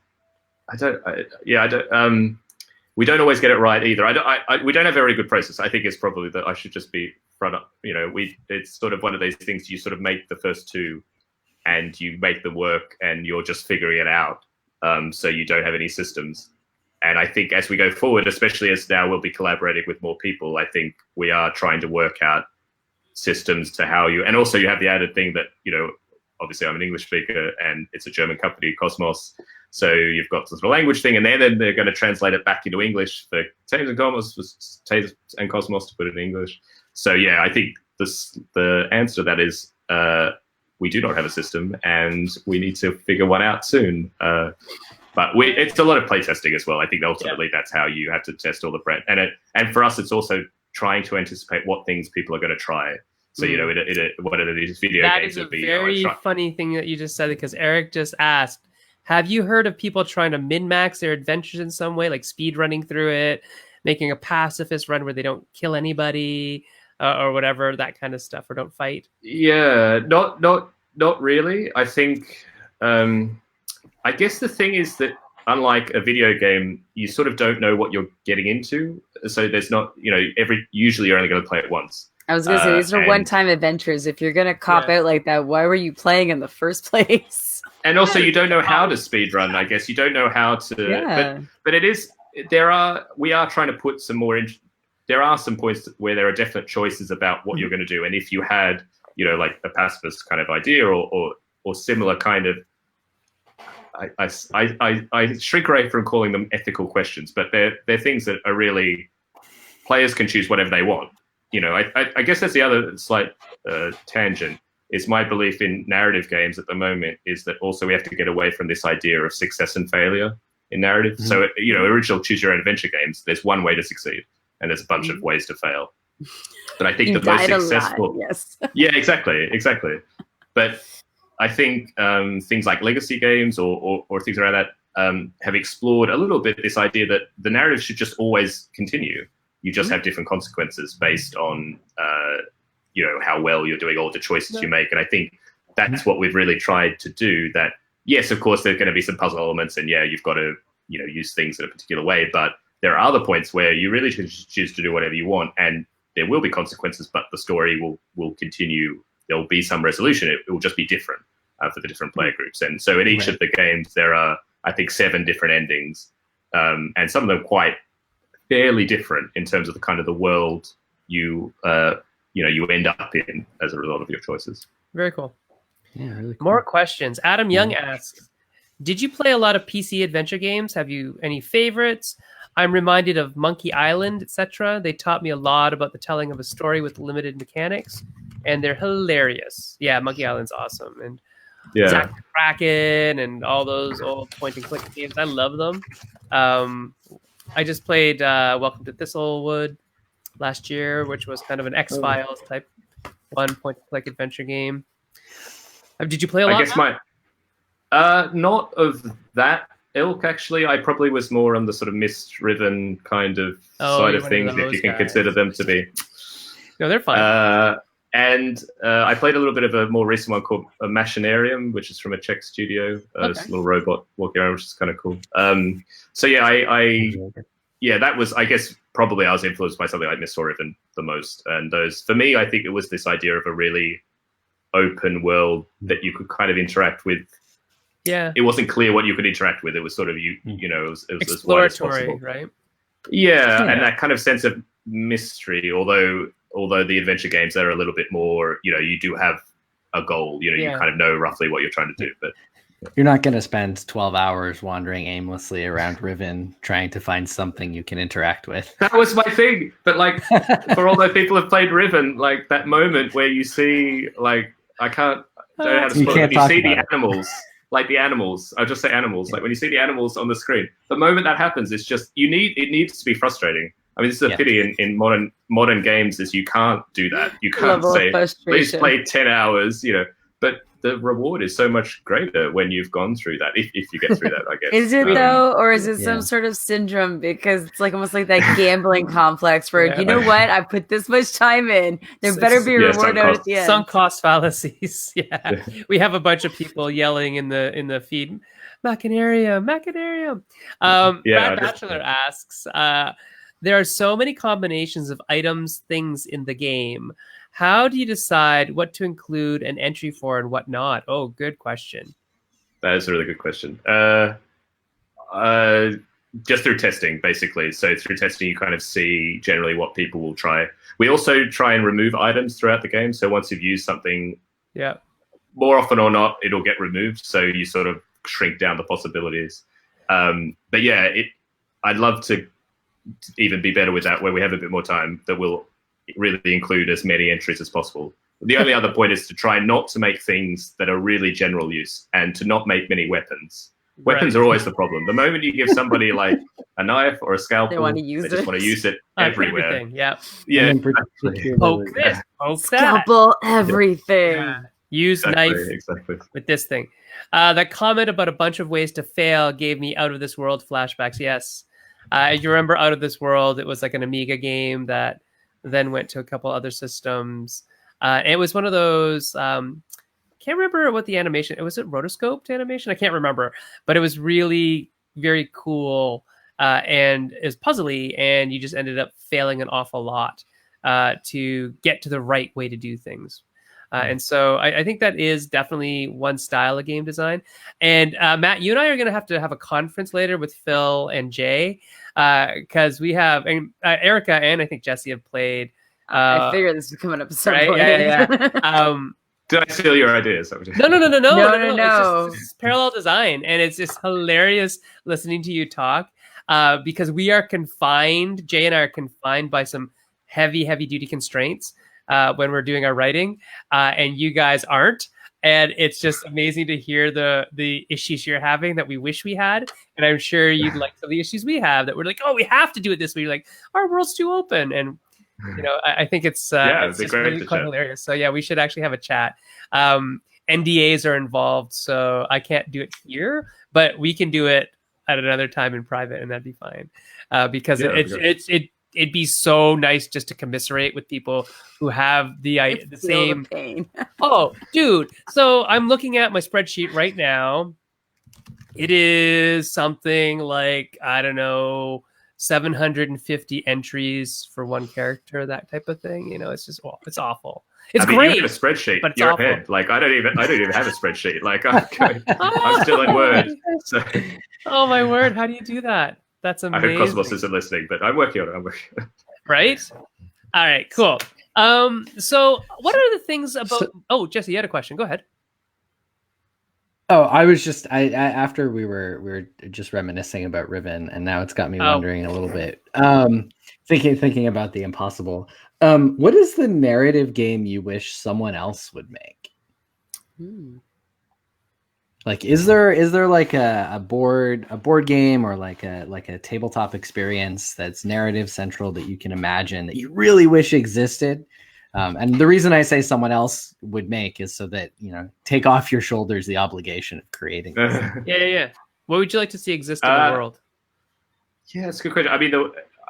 We don't always get it right either. We don't have a very good process. I think it's probably that I should just be front up. It's sort of one of those things you sort of make the first two, and you make the work, and you're just figuring it out. So you don't have any systems. And I think as we go forward, especially as now we'll be collaborating with more people, I think we are trying to work out systems to how you, and also you have the added thing that, obviously I'm an English speaker and it's a German company, Cosmos. So you've got the sort of language thing, and then they're going to translate it back into English for Tames and Cosmos to put it in English. So yeah, I think the answer to that is we do not have a system, and we need to figure one out soon. But it's a lot of playtesting as well. I think ultimately that's how you have to test all the brand. And for us, it's also trying to anticipate what things people are going to try. So, what are these video games would be? That is a very funny thing that you just said, because Eric just asked, have you heard of people trying to min-max their adventures in some way, like speed running through it, making a pacifist run where they don't kill anybody or whatever, that kind of stuff, or don't fight? Yeah, not really. I think... I guess the thing is that unlike a video game, you sort of don't know what you're getting into. So there's not, usually you're only going to play it once. I was going to say, these are one-time adventures. If you're going to cop out like that, why were you playing in the first place? And also you don't know how to speedrun, I guess. You don't know how to, but it is, we are trying to put some more there are some points where there are definite choices about what you're going to do. And if you had, like a pacifist kind of idea or similar kind of, I shrink away from calling them ethical questions, but they're things that are really, players can choose whatever they want. I guess that's the other slight tangent, is my belief in narrative games at the moment is that also we have to get away from this idea of success and failure in narrative. Mm-hmm. So, original choose your own adventure games, there's one way to succeed and there's a bunch of ways to fail. But I think the most successful... Yes. Yeah, exactly. But I think things like legacy games or things around that have explored a little bit this idea that the narrative should just always continue. You just have different consequences based on, how well you're doing, all the choices you make. And I think that's what we've really tried to do. That, yes, of course, there's going to be some puzzle elements, and you've got to, use things in a particular way. But there are other points where you really should choose to do whatever you want, and there will be consequences, but the story will continue. There will be some resolution. It will just be different for the different player groups. And so in each of the games, there are, I think, 7 different endings, and some of them quite fairly different in terms of the kind of the world you end up in as a result of your choices. Very cool. Yeah, really cool. More questions. Adam Young asks, Did you play a lot of PC adventure games? Have you any favorites? I'm reminded of Monkey Island, etc. They taught me a lot about the telling of a story with limited mechanics, and they're hilarious. Yeah, Monkey Island's awesome, and Zack the Kraken and all those old point-and-click games. I love them. I just played Welcome to Thistlewood last year, which was kind of an X-Files type fun point-and-click adventure game. Did you play a lot? I guess not of that ilk, actually. I probably was more on the sort of Mist-Riven kind of side of things, if you can consider them to be. No, they're fun. And I played a little bit of a more recent one called Machinarium, which is from a Czech studio. This little robot walking around, which is kind of cool. So yeah, that was, I guess, probably I was influenced by something like Mist-Riven the most. And those, for me, I think it was this idea of a really open world that you could kind of interact with. Yeah, it wasn't clear what you could interact with. It was sort of it was as wide as possible, right? Yeah, and that kind of sense of mystery. Although the adventure games are a little bit more, you do have a goal. You kind of know roughly what you're trying to do, but you're not going to spend 12 hours wandering aimlessly around Riven trying to find something you can interact with. That was my thing. But like, for all those people who've played Riven, like that moment where you see, like, I don't know how to explain it. You see the animals. Like the animals, I'll just say animals. Like when you see the animals on the screen, the moment that happens, it's just it needs to be frustrating. I mean, this is a pity in modern games is you can't do that. You can't say, please play 10 hours, but the reward is so much greater when you've gone through that, if you get through that, I guess. Is it though, or is it some sort of syndrome? Because it's like almost like that gambling complex where, you know what, I put this much time in, there better be a reward at the end. Sunk cost fallacies. Yeah. We have a bunch of people yelling in the feed, Machinarium. Brad Bachelor asks, there are so many combinations of items, things in the game. How do you decide what to include an entry for and what not? Oh, good question. That is a really good question. Just through testing, basically. So through testing, you kind of see generally what people will try. We also try and remove items throughout the game. So once you've used something, more often or not, it'll get removed. So you sort of shrink down the possibilities. But yeah, I'd love to even be better with that, where we have a bit more time, that will really include as many entries as possible. The only other point is to try not to make things that are really general use and to not make many weapons. Weapons are always the problem. The moment you give somebody like a knife or a scalpel, they want to use it everywhere. Everything, yeah. Poke this, poke scalpel everything. Yeah. Use knife with this thing. That comment about a bunch of ways to fail gave me Out of This World flashbacks. Yes. You remember Out of This World? It was like an Amiga game that then went to a couple other systems. It was one of those, can't remember what the animation, was it rotoscoped animation? I can't remember, but it was really very cool and is puzzly, and you just ended up failing an awful lot to get to the right way to do things. And so I think that is definitely one style of game design. And Matt, you and I are going to have a conference later with Phil and Jay, because we have, and Erica and I think Jesse have played. I figured this was coming up at some point. Yeah. Did I steal your ideas? No. No. It's just parallel design, and it's just hilarious listening to you talk because we are confined. Jay and I are confined by some heavy duty constraints when we're doing our writing, and you guys aren't. And it's just amazing to hear the issues you're having that we wish we had. And I'm sure you'd like some of the issues we have that we're like, oh, we have to do it this way. You're like, our world's too open. And, I think it's just really quite hilarious. So yeah, we should actually have a chat. NDAs are involved, so I can't do it here, but we can do it at another time in private, and that'd be fine. Because it'd be so nice just to commiserate with people who have the same pain. Oh, dude. So I'm looking at my spreadsheet right now. It is something like, I don't know, 750 entries for one character, that type of thing. It's just, it's awful. It's great. You have a spreadsheet, but you're ahead. Like I don't even have a spreadsheet. Like I'm still in Word. So. Oh my word! How do you do that? That's amazing. I hope Cosmos isn't listening, but I'm working on it. Right? All right, cool. So what are the things about... Jesse, you had a question. Go ahead. Oh, I was just after we were just reminiscing about Riven, and now it's got me wondering a little bit. Thinking about the impossible. What is the narrative game you wish someone else would make? Like, is there like a board game or like a tabletop experience that's narrative central that you can imagine that you really wish existed? And the reason I say someone else would make is so that, take off your shoulders the obligation of creating this. Yeah. What would you like to see exist in the world? Yeah, it's a good question. I mean,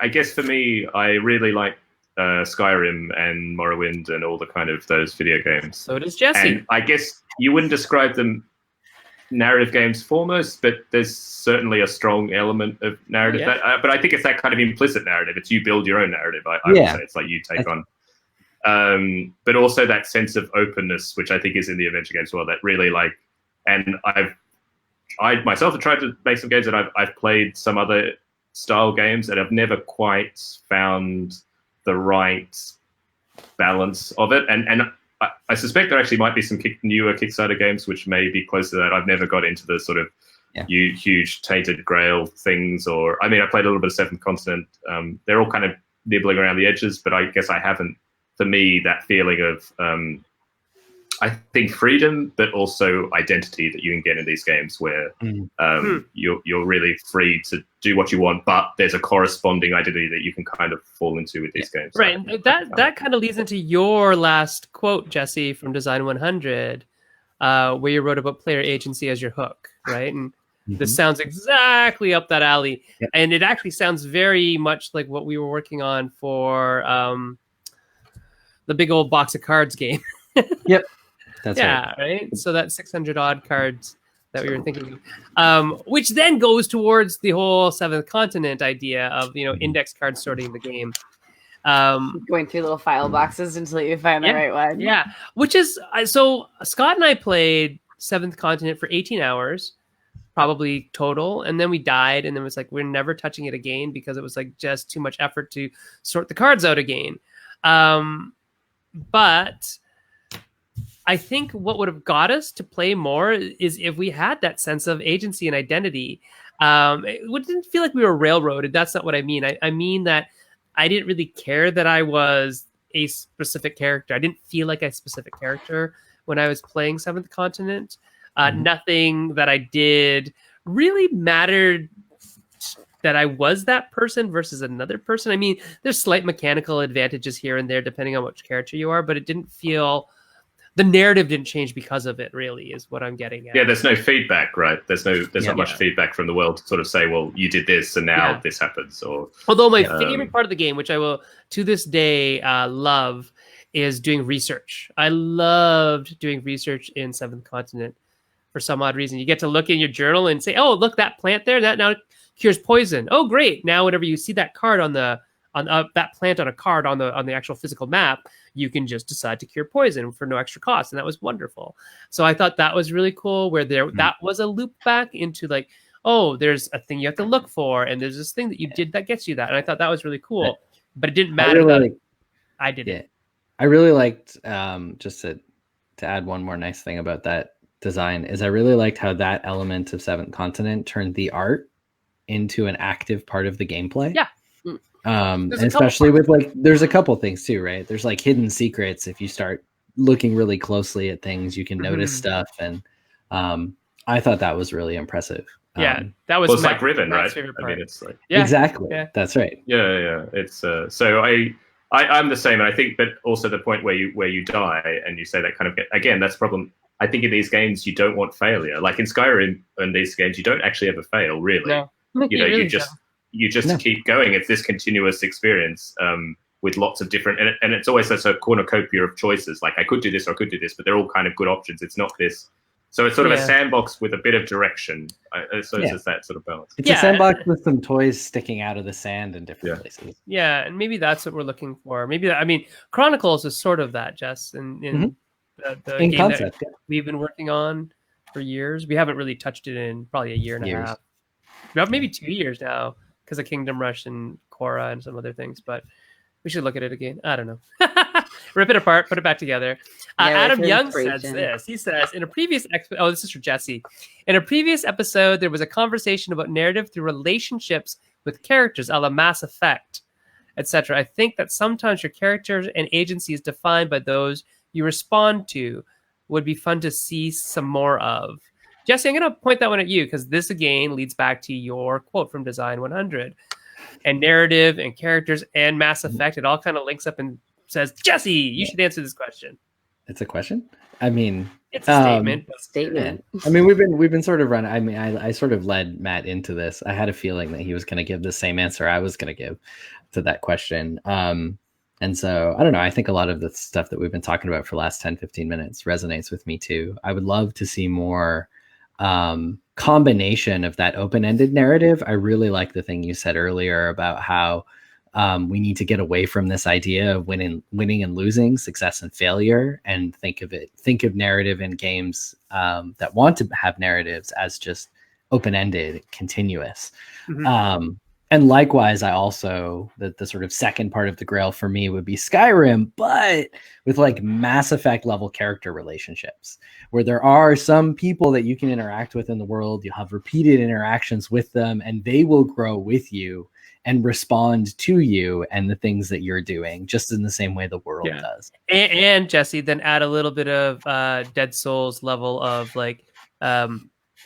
I guess for me, I really like Skyrim and Morrowind and all the kind of those video games. So does Jesse. And I guess you wouldn't describe them narrative games foremost, but there's certainly a strong element of narrative. But I think it's that kind of implicit narrative. It's you build your own narrative. I would say it's like you take on. But also that sense of openness, which I think is in the adventure games as well, that really and I myself have tried to make some games, and I've played some other style games, and I've never quite found the right balance of it. And I suspect there actually might be some newer Kickstarter games which may be close to that. I've never got into the sort of huge Tainted Grail things, or I played a little bit of Seventh Continent. They're all kind of nibbling around the edges, but I guess I haven't. For me, that feeling of, I think, freedom, but also identity that you can get in these games where you're really free to do what you want, but there's a corresponding identity that you can kind of fall into with these games. Right. That kind of leads into your last quote, Jesse, from Design 100, where you wrote about player agency as your hook, right? And this sounds exactly up that alley. Yep. And it actually sounds very much like what we were working on for... the big old box of cards game. Yep. That's right. So that 600 odd cards that we were thinking of, which then goes towards the whole Seventh Continent idea of, index card sorting the game. Going through little file boxes until you find the right one. Yeah. Which is, so Scott and I played Seventh Continent for 18 hours, probably total. And then we died. And then it was like, we're never touching it again because it was like just too much effort to sort the cards out again. But I think what would have got us to play more is if we had that sense of agency and identity. It didn't feel like we were railroaded. That's not what I mean. I mean that I didn't really care that I was a specific character. I didn't feel like a specific character when I was playing Seventh Continent. Nothing that I did really mattered that I was that person versus another person. I mean, there's slight mechanical advantages here and there depending on which character you are, but it didn't feel... The narrative didn't change because of it, really, is what I'm getting at. Yeah, there's no feedback, right? There's not much feedback from the world to sort of say, well, you did this and now this happens. Although my favorite part of the game, which I will to this day love, is doing research. I loved doing research in Seventh Continent for some odd reason. You get to look in your journal and say, oh, look, that plant there, that now cures poison. Oh, great. Now, whenever you see that card on that plant on a card on the actual physical map, you can just decide to cure poison for no extra cost. And that was wonderful. So I thought that was really cool where that was a loop back into like, oh, there's a thing you have to look for. And there's this thing that you did that gets you that. And I thought that was really cool, but it didn't matter that I did it. I really liked, just to add one more nice thing about that design is I really liked how that element of Seventh Continent turned the art into an active part of the gameplay. Yeah. And especially with there's a couple things too, right? There's like hidden secrets. If you start looking really closely at things, you can notice stuff. And I thought that was really impressive. Yeah, that was it's like Riven, right? I mean, it's like exactly. Yeah. That's right. Yeah. It's so I'm the same. I think, but also the point where you die and you say that kind of again, that's a problem. I think in these games you don't want failure. Like in Skyrim and these games, you don't actually ever fail, really. No. You just keep going. It's this continuous experience with lots of different, and it's always a cornucopia of choices. Like I could do this or I could do this, but they're all kind of good options. It's not this. So it's sort of a sandbox with a bit of direction. So it's that sort of balance. It's a sandbox with some toys sticking out of the sand in different places. Yeah, and maybe that's what we're looking for. Maybe Chronicles is sort of that, Jess. In the game concept, that we've been working on for years. We haven't really touched it in probably a year and a half. About maybe 2 years now because of Kingdom Rush and Korra and some other things. But we should look at it again. I don't know. Rip it apart, put it back together. Adam Young says inspiration. this. He says, in a previous this is for Jesse. In a previous episode, there was a conversation about narrative through relationships with characters, a la Mass Effect, etc. I think that sometimes your characters and agency is defined by those you respond to. Would be fun to see some more of. Jesse, I'm going to point that one at you because this again leads back to your quote from Design 100. And narrative and characters and Mass Effect, it all kind of links up and says, Jesse, you should answer this question. It's a question? I mean, it's a statement. Statement. I mean, we've been sort of running. I mean, I sort of led Matt into this. I had a feeling that he was going to give the same answer I was going to give to that question. And so I don't know. I think a lot of the stuff that we've been talking about for the last 10, 15 minutes resonates with me too. I would love to see more combination of that open-ended narrative. I really like the thing you said earlier about how we need to get away from this idea of winning and losing, success and failure, and think of narrative in games that want to have narratives as just open-ended, continuous. Mm-hmm. And likewise, I also, the sort of second part of the grail for me would be Skyrim, but with like Mass Effect level character relationships, where there are some people that you can interact with in the world, you'll have repeated interactions with them, and they will grow with you and respond to you and the things that you're doing, just in the same way the world does. And Jesse, then add a little bit of Dead Souls level of like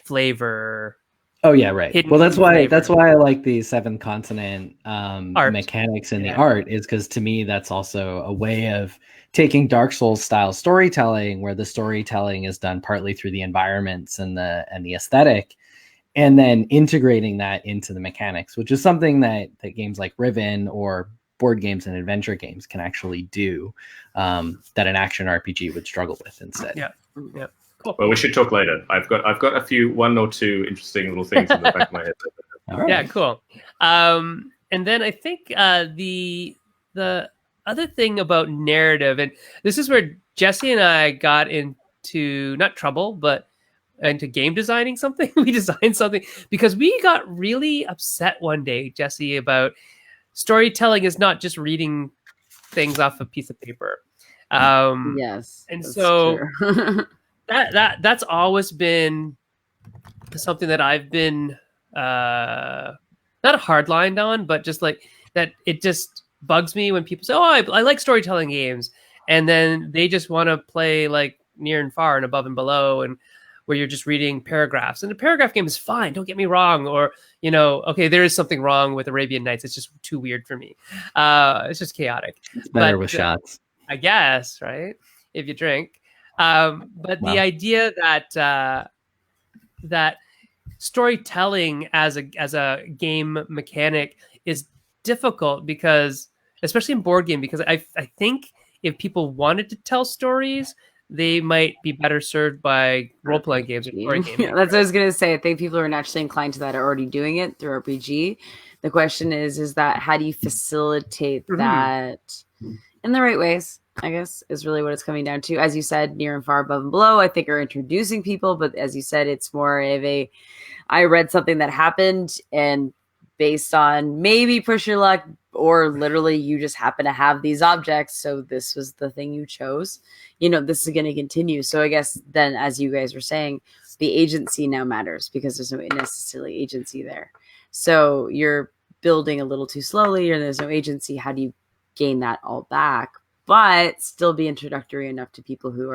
flavor. Oh yeah, right. Well, that's why I like the 7 continent mechanics in the art, is because to me that's also a way of taking Dark Souls style storytelling, where the storytelling is done partly through the environments and the aesthetic, and then integrating that into the mechanics, which is something that games like Riven or board games and adventure games can actually do, that an action RPG would struggle with instead. Yeah. Cool. Well, we should talk later. I've got one or two interesting little things in the back of my head. All right. Yeah, cool. And then I think the other thing about narrative, and this is where Jesse and I got into not trouble, but into game designing something. We designed something because we got really upset one day, Jesse, about storytelling is not just reading things off a piece of paper. Yes, and so. That's always been something that I've been not a hard line on, but just like that, it just bugs me when people say, "Oh, I like storytelling games," and then they just want to play like Near and Far and Above and Below, and where you're just reading paragraphs. And a paragraph game is fine, don't get me wrong. Or okay, there is something wrong with Arabian Nights. It's just too weird for me. It's just chaotic. It's better with shots, I guess, right? If you drink. But the idea that storytelling as a game mechanic is difficult, because especially in board game, because I think if people wanted to tell stories, they might be better served by role-playing games or board games. That's what I was going to say. I think people who are naturally inclined to that are already doing it through RPG. The question is that how do you facilitate that in the right ways? I guess is really what it's coming down to. As you said, Near and Far, Above and Below, I think are introducing people, but as you said, it's more of I read something that happened, and based on maybe push your luck, or literally you just happen to have these objects, so this was the thing you chose. This is going to continue. So I guess then, as you guys were saying, the agency now matters, because there's no necessarily agency there. So you're building a little too slowly, or there's no agency. How do you gain that all back, but still be introductory enough to people who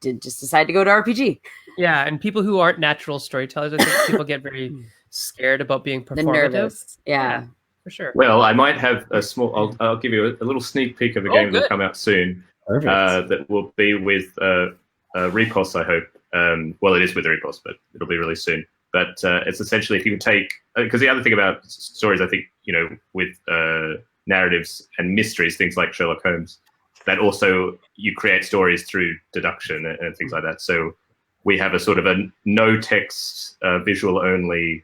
did just decide to go to RPG? Yeah, and people who aren't natural storytellers, I think people get very scared about being performative. Yeah, for sure. Well, I might have a small. I'll give you a little sneak peek of a game that will come out soon. That will be with Repos, I hope. Well, it is with Repos, but it'll be released soon. But it's essentially, if you can take, because the other thing about stories, I think, with narratives and mysteries, things like Sherlock Holmes, that also you create stories through deduction and things like that. So we have a sort of a no text, visual only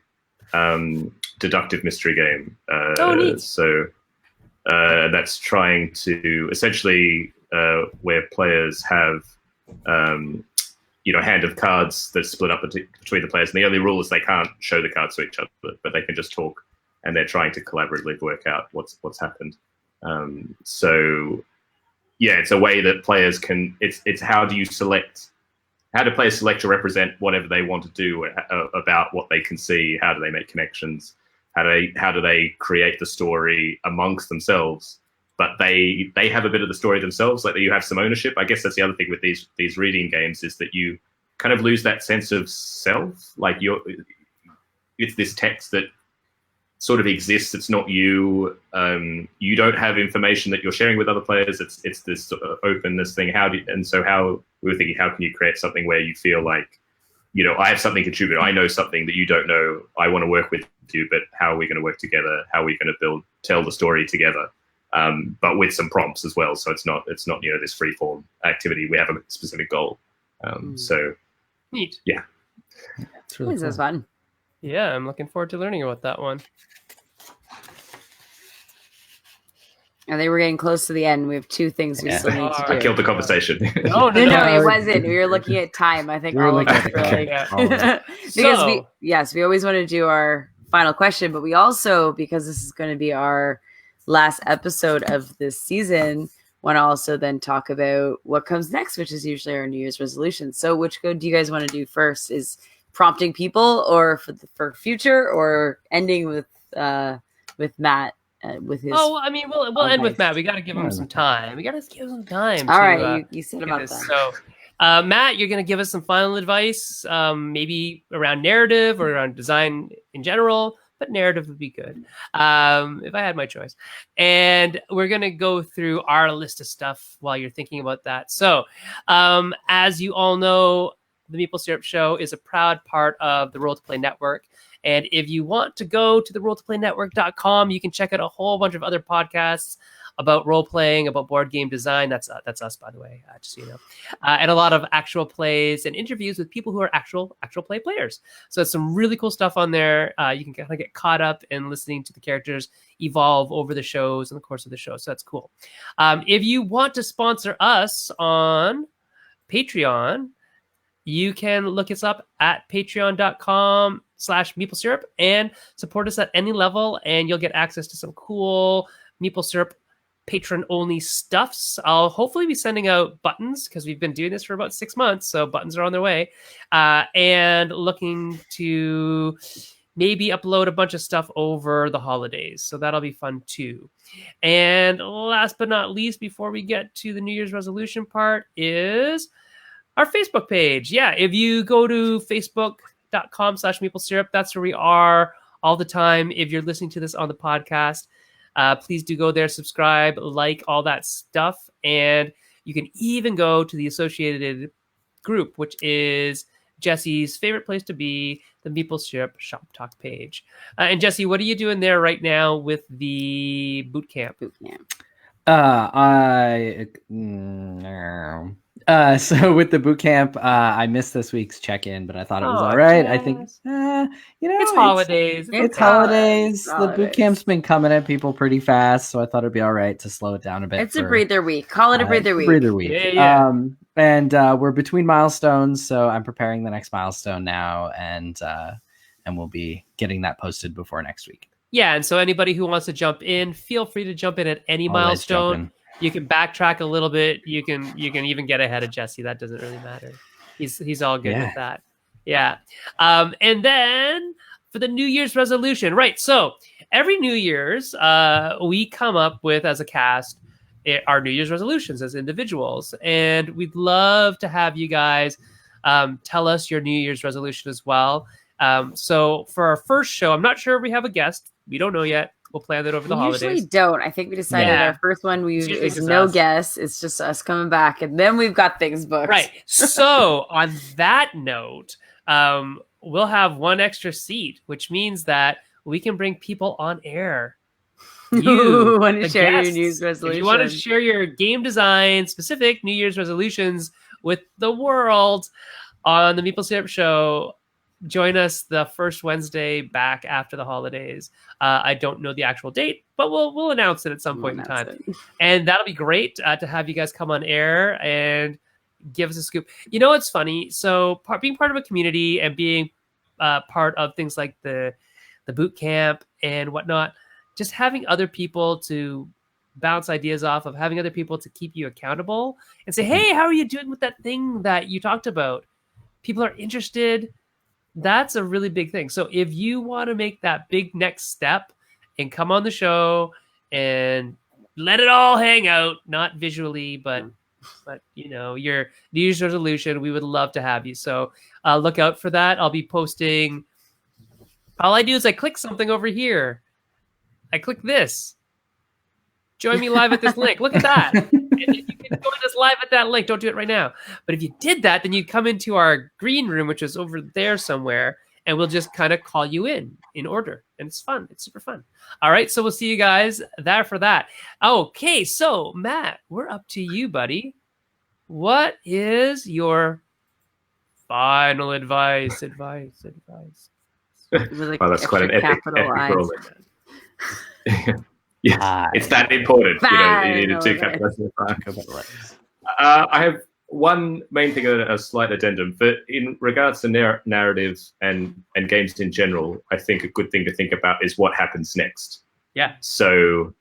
deductive mystery game. Neat. So that's trying to essentially where players have a hand of cards that's split up between the players, and the only rule is they can't show the cards to each other, but they can just talk, and they're trying to collaboratively work out what's happened. So it's a way that players can. It's how do players select to represent whatever they want to do about what they can see? How do they make connections? How do they create the story amongst themselves? But they have a bit of the story themselves, like you have some ownership. I guess that's the other thing with these reading games is that you kind of lose that sense of self. Like it's this text that sort of exists. It's not you. You don't have information that you're sharing with other players. It's this sort of openness thing. How we were thinking, how can you create something where you feel like, I have something to contribute. I know something that you don't know. I want to work with you, but how are we going to work together? How are we going to tell the story together? But with some prompts as well. So it's not this free form activity. We have a specific goal. So neat. Yeah, it's really cool. Fun. Yeah, I'm looking forward to learning about that one. I think we're getting close to the end. We have 2 things we still need to do. I killed the conversation. No, it wasn't. We were looking at time. I think all of us really. Because we always want to do our final question, but we also, because this is going to be our last episode of this season, want to also then talk about what comes next, which is usually our New Year's resolution. So which do you guys want to do first? Is prompting people, or for future, or ending with Matt? With his we'll end with Matt. We got to give him some time. All right, you said about that. So, Matt, you're going to give us some final advice, maybe around narrative or around design in general, but narrative would be good if I had my choice. And we're going to go through our list of stuff while you're thinking about that. So, as you all know, the Meeple Syrup Show is a proud part of the Roll to Play Network. And if you want to go to the rolltoplaynetwork.com, you can check out a whole bunch of other podcasts about role playing, about board game design. That's us, by the way, just so you know. And a lot of actual plays and interviews with people who are actual play players. So it's some really cool stuff on there. You can kind of get caught up in listening to the characters evolve over the shows in the course of the show. So that's cool. If you want to sponsor us on Patreon, you can look us up at patreon.com/Meeple Syrup and support us at any level, and you'll get access to some cool Meeple Syrup patron-only stuffs. I'll hopefully be sending out buttons because we've been doing this for about 6 months, so buttons are on their way. And looking to maybe upload a bunch of stuff over the holidays, so that'll be fun too. And last but not least, before we get to the New Year's resolution part, is our Facebook page. Yeah, if you go to facebook.com/Meeple Syrup, that's where we are all the time. If you're listening to this on the podcast, please do go there, subscribe, like, all that stuff. And you can even go to the associated group, which is Jesse's favorite place to be, the Meeple Syrup Shop Talk page. And Jesse, what are you doing there right now with the boot camp? So with the boot camp, I missed this week's check-in, but I thought it was all right. I think, it's holidays. It's holidays. The boot camp's been coming at people pretty fast, so I thought it'd be all right to slow it down a bit. It's a breather week. Call it a breather week. Breather week. Yeah. And we're between milestones, so I'm preparing the next milestone now, and we'll be getting that posted before next week. Yeah, and so anybody who wants to jump in, feel free to jump in at any milestone. You can backtrack a little bit. You can even get ahead of Jesse. That doesn't really matter. He's all good with that. Yeah. And then for the New Year's resolution, right? So every New Year's, we come up with, as a cast, our New Year's resolutions as individuals, and we'd love to have you guys tell us your New Year's resolution as well. So for our first show, I'm not sure if we have a guest. We don't know yet. We'll plan that over the holidays. We usually don't. I think we decided our first one is no guests. It's just us coming back, and then we've got things booked. Right. So on that note, we'll have one extra seat, which means that we can bring people on air. You want to share your New Year's resolution? If you want to share your game design specific New Year's resolutions with the world on the Meeple Syrup Show, join us the first Wednesday back after the holidays. I don't know the actual date, but we'll announce it at some point in time. And that'll be great to have you guys come on air and give us a scoop. You know what's funny? So being part of a community and being part of things like the boot camp and whatnot, just having other people to bounce ideas off of, having other people to keep you accountable and say, hey, how are you doing with that thing that you talked about? People are interested. That's a really big thing. So if you want to make that big next step and come on the show and let it all hang out, not visually, but you know, your New Year's resolution, we would love to have you. So look out for that. I'll be posting. All I do is I click something over here. I click this. Join me live at this link. Look at that. And you can join us live at that link. Don't do it right now. But if you did that, then you come into our green room, which is over there somewhere, and we'll just kind of call you in order. And it's fun. It's super fun. All right. So we'll see you guys there for that. Okay. So, Matt, we're up to you, buddy. What is your final advice? Like well, that's quite an epic role. Yes, it's that important. You know, you needed two capitals. I have one main thing, a slight addendum. But in regards to narratives and games in general, I think a good thing to think about is what happens next. Yeah. So,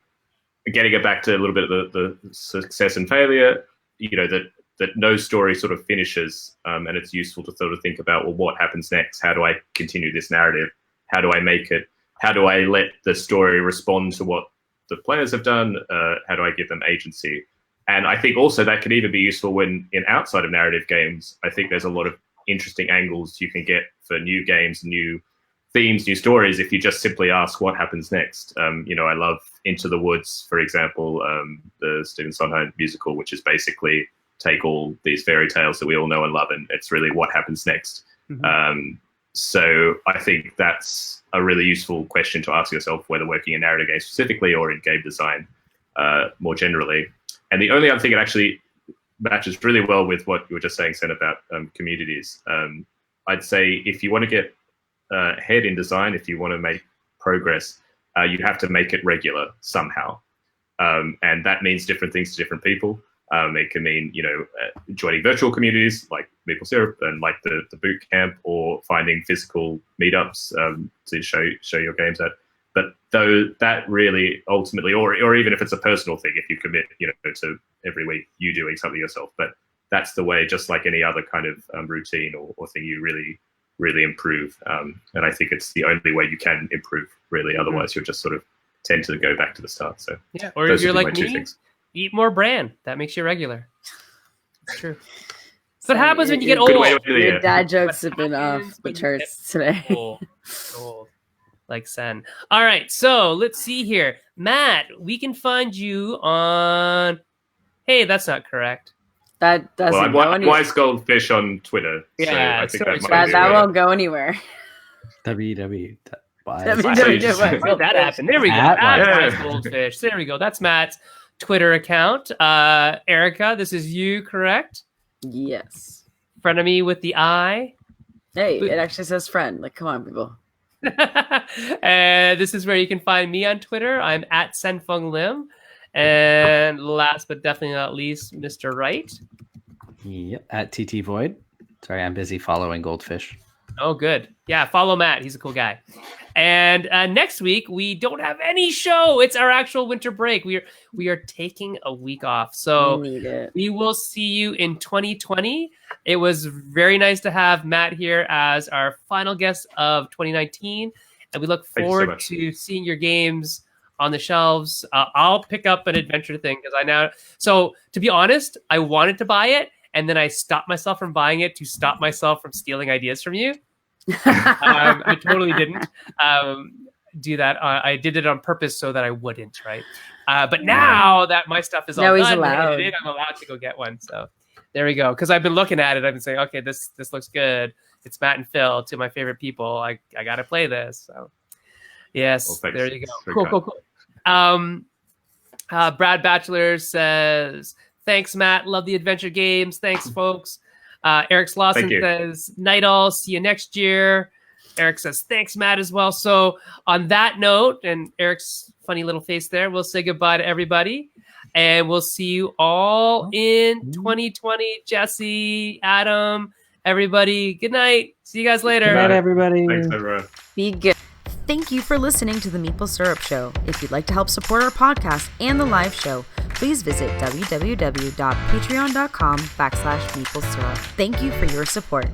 getting it back to a little bit of the success and failure, you know, that no story sort of finishes, and it's useful to sort of think about, well, what happens next? How do I continue this narrative? How do I make it? How do I let the story respond to what the players have done? How do I give them agency? And I think also that can even be useful when in outside of narrative games. I think there's a lot of interesting angles you can get for new games, new themes, new stories, if you just simply ask what happens next. You know, I love Into the Woods, for example, the Stephen Sondheim musical, which is basically take all these fairy tales that we all know and love, and it's really what happens next. Mm-hmm. So I think that's a really useful question to ask yourself, whether working in narrative games specifically or in game design more generally. And the only other thing that actually matches really well with what you were just saying, Sen, about communities, I'd say if you want to get ahead in design, if you want to make progress, you have to make it regular somehow. And that means different things to different people. It can mean, you know, joining virtual communities like Meeple Syrup and like the boot camp, or finding physical meetups to show your games at. But though that really ultimately, or even if it's a personal thing, if you commit, you know, to every week you doing something yourself, but that's the way, just like any other kind of routine or thing, you really improve. And I think it's the only way you can improve, really. Otherwise, you'll just sort of tend to go back to the start. So yeah, or if you're like me, eat more bran. That makes you regular. It's true. So what happens when you get old? Your dad jokes have been off the charts today. Old. Like Sen. All right, so let's see here. Matt, we can find you on... Hey, that's not correct. That doesn't go anywhere. Wise Goldfish on Twitter. Yeah, so I think that won't go anywhere. www. Where'd that happen? There we go. Wise Goldfish. There we go. That's Matt's Twitter account. Erica, this is you, correct? Yes. Frenemy with the I. Hey, it actually says friend. Like, come on, people. This is where you can find me on Twitter. I'm at Senfeng Lim. And last but definitely not least, Mr. Wright. Yep, at TT Void. Sorry, I'm busy following Goldfish. Oh, good. Yeah, follow Matt. He's a cool guy. And next week, we don't have any show. It's our actual winter break. We are taking a week off. So we will see you in 2020. It was very nice to have Matt here as our final guest of 2019. And we look forward to seeing your games on the shelves. I'll pick up an adventure thing because so to be honest, I wanted to buy it. And then I stopped myself from buying it to stop myself from stealing ideas from you. I totally didn't do that. I did it on purpose so that I wouldn't, right? But now that my stuff is all done, I'm allowed to go get one. So there we go. Because I've been looking at it. I've been saying, okay, this looks good. It's Matt and Phil, two of my favorite people. I got to play this. So yes, well, there you go. Cool. Brad Batchelor says, thanks, Matt. Love the adventure games. Thanks, folks. Eric Slauson says, night all. See you next year. Eric says, thanks, Matt, as well. So on that note, and Eric's funny little face there, we'll say goodbye to everybody. And we'll see you all in 2020. Jesse, Adam, everybody. Good night. See you guys later. Good night, everybody. Thanks, everyone. Be good. Thank you for listening to the Meeple Syrup Show. If you'd like to help support our podcast and the live show, please visit www.patreon.com/meeplesyrup. Thank you for your support.